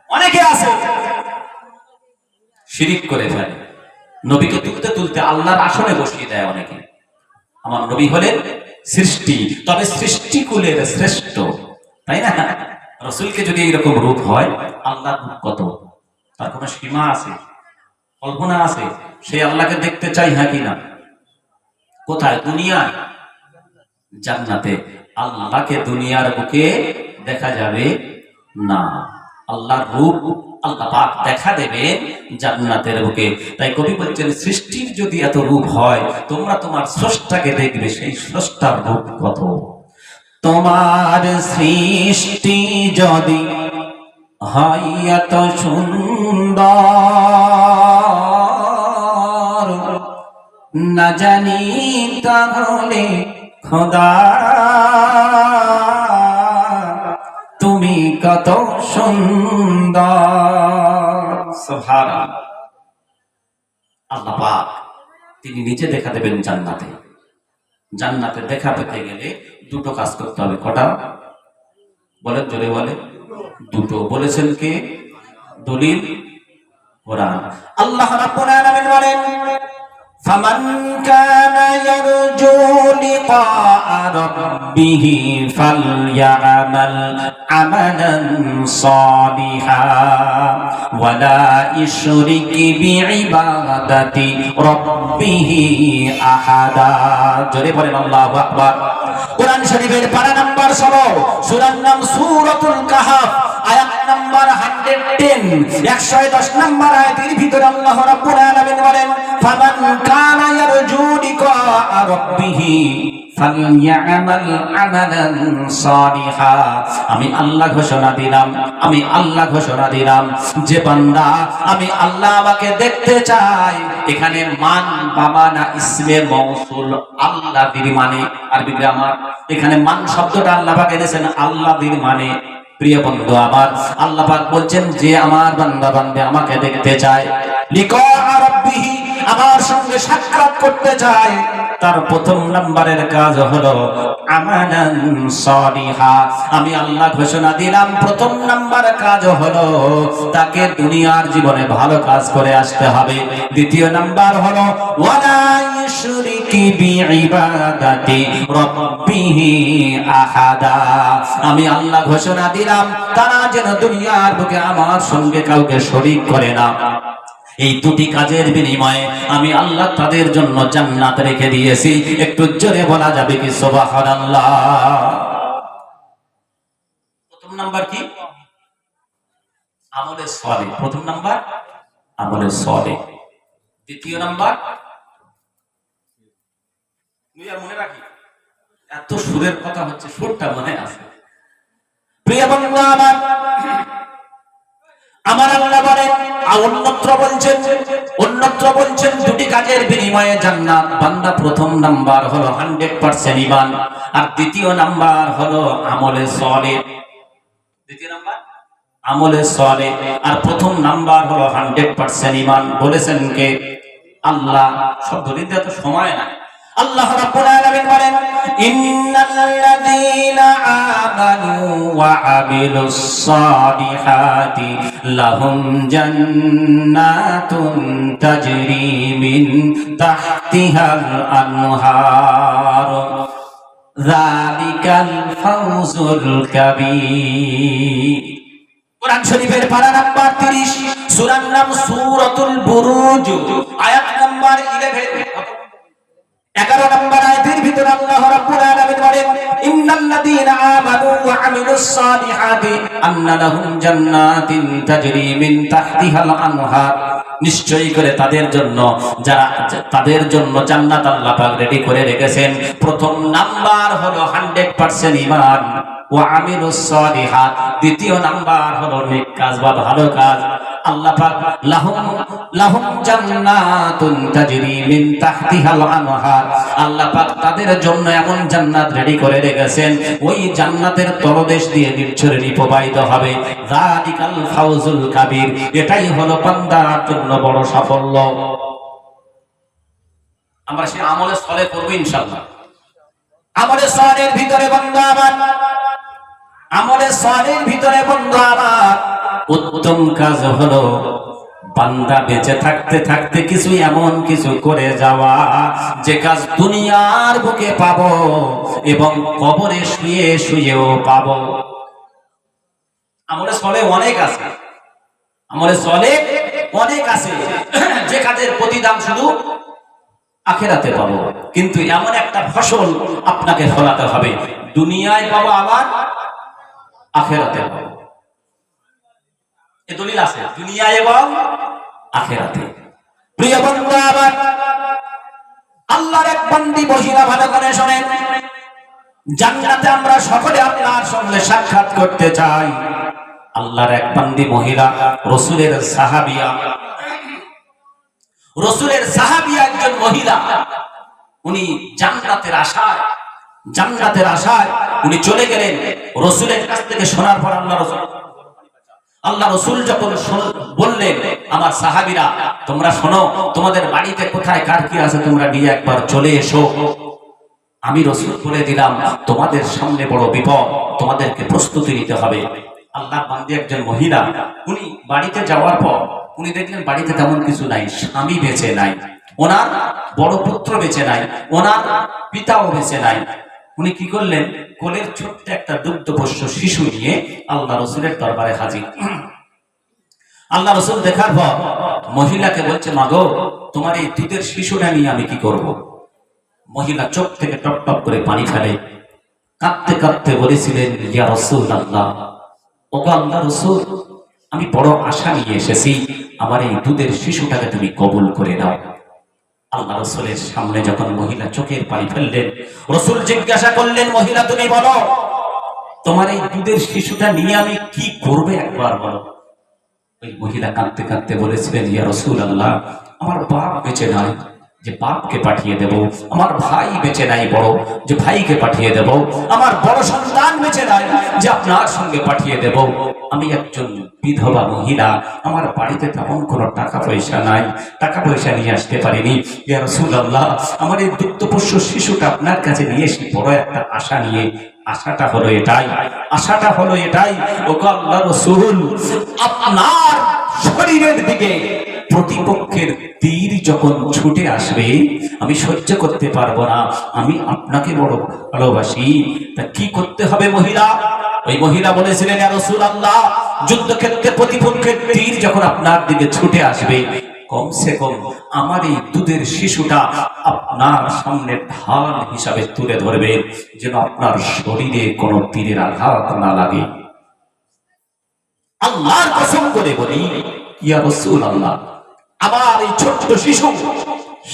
A: অনেকে আছে শিরিক করে ফেলে, নবীকে তুলতে তুলতে আল্লাহর আসনে বসিয়ে দেয় অনেকে। আমার নবী হলেন সৃষ্টি, তবে সৃষ্টিকুলের শ্রেষ্ঠ, তাই না? রাসূলকে যদি এইরকম রূপ হয়, আল্লাহর রূপ কত, তার কোনো সীমা আছে? কল্পনা আছে? সেই আল্লাহকে দেখতে চাই, হ্যাঁ কি না? কোথায়? দুনিয়ায়, জান্নাতে। আল্লাহকে দুনিয়ার বুকে দেখা যাবে না। আল্লাহর রূপ আল্লাহ পাক দেখা দেবেন জান্নাতের বুকে। তাই কবি বলছেন, সৃষ্টির যদি এত রূপ হয়, তোমরা তোমার স্রষ্টাকে দেখবে, সেই স্রষ্টার রূপ কত। তোমার সৃষ্টি যদি হয় এত সুন্দর, না জানি তাহলে খোদা তুমি কত সুন্দর। সুবহানাল্লাহ। আল্লাহ পাক তিনি নিজে দেখা দেবেন জান্নাতে। জান্নাতে দেখা পেতে গেলে দুটো কাজ করতে হবে। কটা বলেন, জোরে বলে। দুটো বলেছেন কে? দলিল কোরআন। আল্লাহ রাব্বুল আলামিন বলেন, ফামান কানা ইয়ারজু লিকাআ রাব্বিহি ফালইআমাল আমালান সালিহান ওয়া লা ইশরিক বিইবাদাতি রাব্বিহি আহাদা। জোরে বলেন আল্লাহু আকবার। কোরআন শরীফের পারা নাম্বার 16, সূরার নাম সূরাতুল কাহফ, আয়াত নাম্বার 110, 110 নাম্বার আয়াতের ভিতরে আল্লাহ রাব্বুল আলামিন বলেন, ফামান কানা ইয়ারজু লিকাআ রাব্বিহি ফালইআমাল আমালান সালিহা। আমি আল্লাহ ঘোষণা দিলাম, আমি আল্লাহ ঘোষণা দিলাম, যে বান্দা আমি আল্লাহ আমাকে দেখতে চাই, এখানে মান বামানা ইসমে মৌসুল আল্লাহ দির মানে, আরবি গ্রামার, এখানে মান শব্দটা আল্লাহ পাক এনেছেন আল্লাহ দির মানে। প্রিয় বন্ধু আমার, আল্লাহ পাক বলছেন যে আমার বান্দা বান্দে আমাকে দেখতে চায়, লিকাআ রাব্বিহি, আমার সঙ্গে সাক্ষাৎ করতে চায়, তার প্রথম নাম্বারের কাজ হলো আমালান সালিহা। আমি আল্লাহ ঘোষণা দিলাম, প্রথম নাম্বার কাজ হলো তাকে দুনিয়ার জীবনে ভালো কাজ করে আসতে হবে। দ্বিতীয় নাম্বার হলো ওয়ালা ইশরিকি বিইবাদাতি রাব্বিহি আহাদা। আমি আল্লাহ ঘোষণা দিলাম, তারা যেন দুনিয়ার বুকে আমার সঙ্গে কাউকে শরীক করে না। এই দুটি কাজের বিনিময়ে আমি আল্লাহ তাদের জন্য জান্নাত রেখে দিয়েছি। একটু জোরে বলা যাবে কি সুবহানাল্লাহ? প্রথম নাম্বার কি? আমলে সালেহ। প্রথম নাম্বার আমলে সালেহ। দ্বিতীয় নাম্বার মনে রাখি, এত সুরের কথা হচ্ছে, সুরটা মনে আছে। প্রিয় বন্ধু আমার, আমার আল্লাহ বলেন, অন্যত্র বলছেন দুটি কাজের বিনিময়ে জান্নাত। বান্দা প্রথম নাম্বার হলো 100% ঈমান, আর দ্বিতীয় নাম্বার হলো আমলে সালেহ। দ্বিতীয় নাম্বার আমলে সালেহ, আর প্রথম নাম্বার হলো 100% ঈমান। বলেছেন কে? আল্লাহ। শব্দ দিতে এত সময় না। আল্লাহ রাব্বুল আলামিন বলেন, ইন্নাল্লাযীনা আমানু ওয়া আমিলুস সালিহাতি লাহুম জান্নাতুন তাজরি মিন তাহতিহাল আনহার যালিকাল ফাওজুল কাবীর। কোরআন শরীফের পারা নাম্বার 30, সূরার নাম সূরাতুল বুরুজ, আয়াত নাম্বার 11 নম্বর আয়াতের ভিতরে আল্লাহ রাব্বুল আলামিন বলেন, ইন্নাল্লাযীনা আমানু ওয়া আমিলুস সালিহাতি আন্না লাহুম জান্নাতিন তাজরি মিন তাহতিহাল আনহার। নিশ্চয়ই করে তাদের জন্য, যারা তাদের জন্য জান্নাত আল্লাহ পাক রেডি করে রেখেছেন। প্রথম নাম্বার হলো 100% ঈমান ওয়া আমিলুস সালিহাত। দ্বিতীয় নাম্বার হলো নেক কাজ বা ভালো কাজ। আল্লাহ পাক লাহুম জান্নাতুন তাজরি মিন তাহতিহাল আনহার, আল্লাহ পাক তাদের জন্য এমন জান্নাত রেডি করে রেখেছেন, ওই জান্নাতের তলদেশ দিয়ে নির্ঝরে প্রবাহিত হবে। যালিকাল ফাওজুল কাবীর, এটাই হলো বান্দার জন্য বড় সাফল্য। আমরা সেই আমলে সালেহ করব ইনশাআল্লাহ। আমলে সালেহের ভিতরে বন্ধু আমার, আমলে সালেহের ভিতরে বন্ধু আমার উত্তম কাজ হলো বান্দা বেঁচে থাকতে থাকতে কিছু এমন কিছু করে যাওয়া, যে কাজ দুনিয়ার বুকে পাবো এবং কবরে শুয়ে শুয়েও পাবো। আমলে সালেহ অনেক আছে, আমলে সালেহ অনেক আছে, যে কাজের প্রতিদান শুধু আখিরাতে পাবো। কিন্তু এমন একটা ফসল আপনাকে ফলাতে হবে, দুনিয়ায় পাবো আবার আখিরাতে পাবো। দলিল আছে দুনিয়া এবং আখিরাতে। প্রিয় বন্ধু আমার, আল্লাহর এক বান্দি মহিলা, ভালো করে শোনেন, জান্নাতে আমরা সকলে আল্লাহর সঙ্গে সাক্ষাৎ করতে চাই। আল্লাহর এক বান্দি মহিলা, রাসূলের সাহাবিয়া, রাসূলের সাহাবিয়া একজন মহিলা, উনি জান্নাতের আশায় উনি চলে গেলেন রাসূলের কাছ থেকে শোনার পর আল্লাহ রাসূল যখন বললেন, আমার সাহাবীরা তোমরা শোনো, তোমাদের বাড়িতে কোথায় কার কি আছে তোমরা নিয়ে একবার চলে এসো। আমি রাসূল বলে দিলাম তোমাদের সামনে বড় বিপদ, তোমাদেরকে প্রস্তুতি নিতে হবে। আল্লাহর বান্দি একজন মহিলা, উনি বাড়িতে যাওয়ার পর উনি দেখলেন বাড়িতে তেমন কিছু নাই, স্বামী বেঁচে নাই, ওনার বড় পুত্র বেঁচে নাই, ওনার পিতাও বেঁচে নাই। উনি কি করলেন, কোলের ছোট্ট একটা দুগ্ধপোষ্য শিশু নিয়ে আল্লাহ রাসূলের দরবারে হাজির। আল্লাহ রাসূল দেখার পর মহিলাকে বলছে, মাগো তোমার এই দুধের শিশুটা নিয়ে আমি কি করব? মহিলা চোখ থেকে টপ টপ করে পানি ফেলে, কাঁদতে কাঁদতে বলেছিলেন, ইয়া রাসূলুল্লাহ, ওগো আল্লাহ রাসূল, আমি বড় আশা নিয়ে এসেছি, আমার এই দুধের শিশুটাকে তুমি কবুল করে নাও। আল্লাহ রাসূলের সামনে যখন মহিলা চোখের পানি ফেললেন, রাসূল জিজ্ঞাসা করলেন, মহিলা তুমি বলো, তোমার এই দুধের শিশুটা নিয়ে আমি কি করব একবার বলো। ওই মহিলা কাঁদতে কাঁদতে বলেছিলেন, ইয়া রাসূলুল্লাহ, আমার বাপ বেঁচে নাই, যে বাপকে পাঠিয়ে দেব, আমার ভাই বেঁচে নাই বড়, যে ভাইকে পাঠিয়ে দেব, আমার বড় সন্তান বেঁচে নাই, যে আপনার সঙ্গে পাঠিয়ে দেব। আমি একজন বিধবা মহিলা, আমার বাড়িতে তেমন কোনো টাকা পয়সা নাই, টাকা পয়সা নিয়ে আসতে পারিনি। ইয়া রাসূলুল্লাহ, আমার এই দুগ্ধপোষ্য শিশুটা আপনার কাছে নিয়ে এসে বড় একটা আশা নিয়ে, আশাটা হলো এটাই, ওগো আল্লাহ রাসূল, আপনার শরীরের দিকে প্রতিপক্ষের তীর যখন ছুটে আসবে আমি সহ্য করতে পারবো না, আমি আপনাকে বড় ভালোবাসি। তা কি করতে হবে মহিলা? ওই মহিলা বলেছিলেন, ইয়া রাসূলুল্লাহ, যুদ্ধক্ষেত্রে প্রতিপক্ষের তীর যখন আপনার দিকে ছুটে আসবে, কমসে কম আমার এই দুধের শিশুটা আপনার সামনে ঢাল হিসাবে তুলে ধরবেন, যেন আপনার শরীরে কোনো তীরের আঘাত না লাগে। আল্লাহর কসম করে বলি, ইয়া রাসূলুল্লাহ, আমার এই ছোট্ট শিশু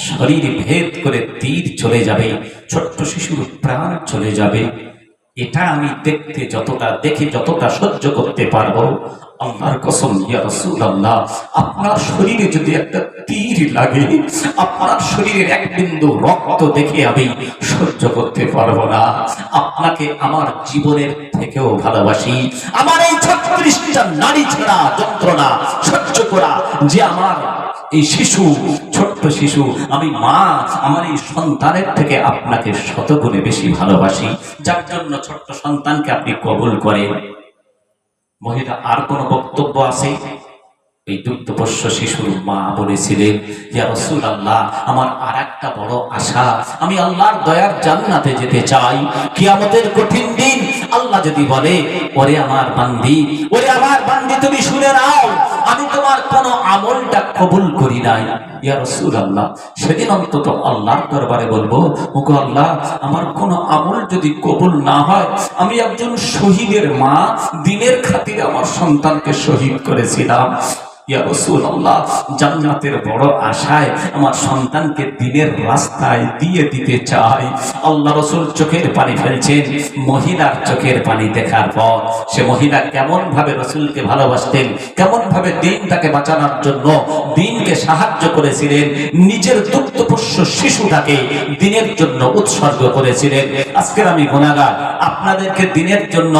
A: শরীর ভেদ করে তীর চলে যাবে, ছোট্ট শিশুর প্রাণ চলে যাবে, এটা আমি দেখে যতটা সহ্য করতে পারবো, আল্লাহর কসম ইয়া রাসূলুল্লাহ, আপনার শরীরে যদি একটা তীর লাগে, আপনার শরীরের এক বিন্দু রক্ত দেখে আমি সহ্য করতে পারবো না। আপনাকে আমার জীবনের থেকেও ভালোবাসি। আমার এই 36টা নারী ছাড়া যন্ত্রণা সহ্য করা যে আমার এই শিশু, ছোট্ট শিশু, আমি মা, আমার এই সন্তানের থেকে আপনাকে শতগুণে বেশি ভালোবাসি, যার জন্য ছোট্ট সন্তানকে আপনি কবুল করেন। মহিলা আর কোন বক্তব্য আছে? এই দুগ্ধপোষ্য শিশুর মা বলেছিলেন, ইয়া রাসূলুল্লাহ, আমার আর একটা বড় আশা, আমি আল্লাহর দয়ার জান্নাতে যেতে চাই। কিয়ামতের কঠিন দিন আল্লাহ যদি বলে, ওরে আমার বান্দি তুমি শুনে নাও, আমি তোমার কোন আমলটা কবুল করি নাই, ইয়া রাসূলুল্লাহ, সেদিন অন্তত আল্লাহর দরবারে বলবো, ওগো আল্লাহ, আমার কোন আমল যদি কবুল না হয়, আমি একজন শহীদের মা, দিনের খাতিরে আমার সন্তানকে শহীদ করেছিলাম, ইয়া রাসূলুল্লাহ, জান্নাতের বড় আশায় আমার সন্তানকে দিনের রাস্তায় দিয়ে দিতে চাই। আল্লাহ রাসূল চোখের পানি ফেলছেন। মহিলার চোখের পানি দেখার পর সে মহিলা কেমন ভাবে রাসূলকে ভালোবাসতেন, কেমন ভাবে দিনটাকে বাঁচানোর জন্য দিনকে সাহায্য করেছিলেন, নিজের দুগ্ধপোষ্য শিশুটাকে দিনের জন্য উৎসর্গ করেছিলেন। আজকের আমি গুনাহগার, আপনাদেরকে দিনের জন্য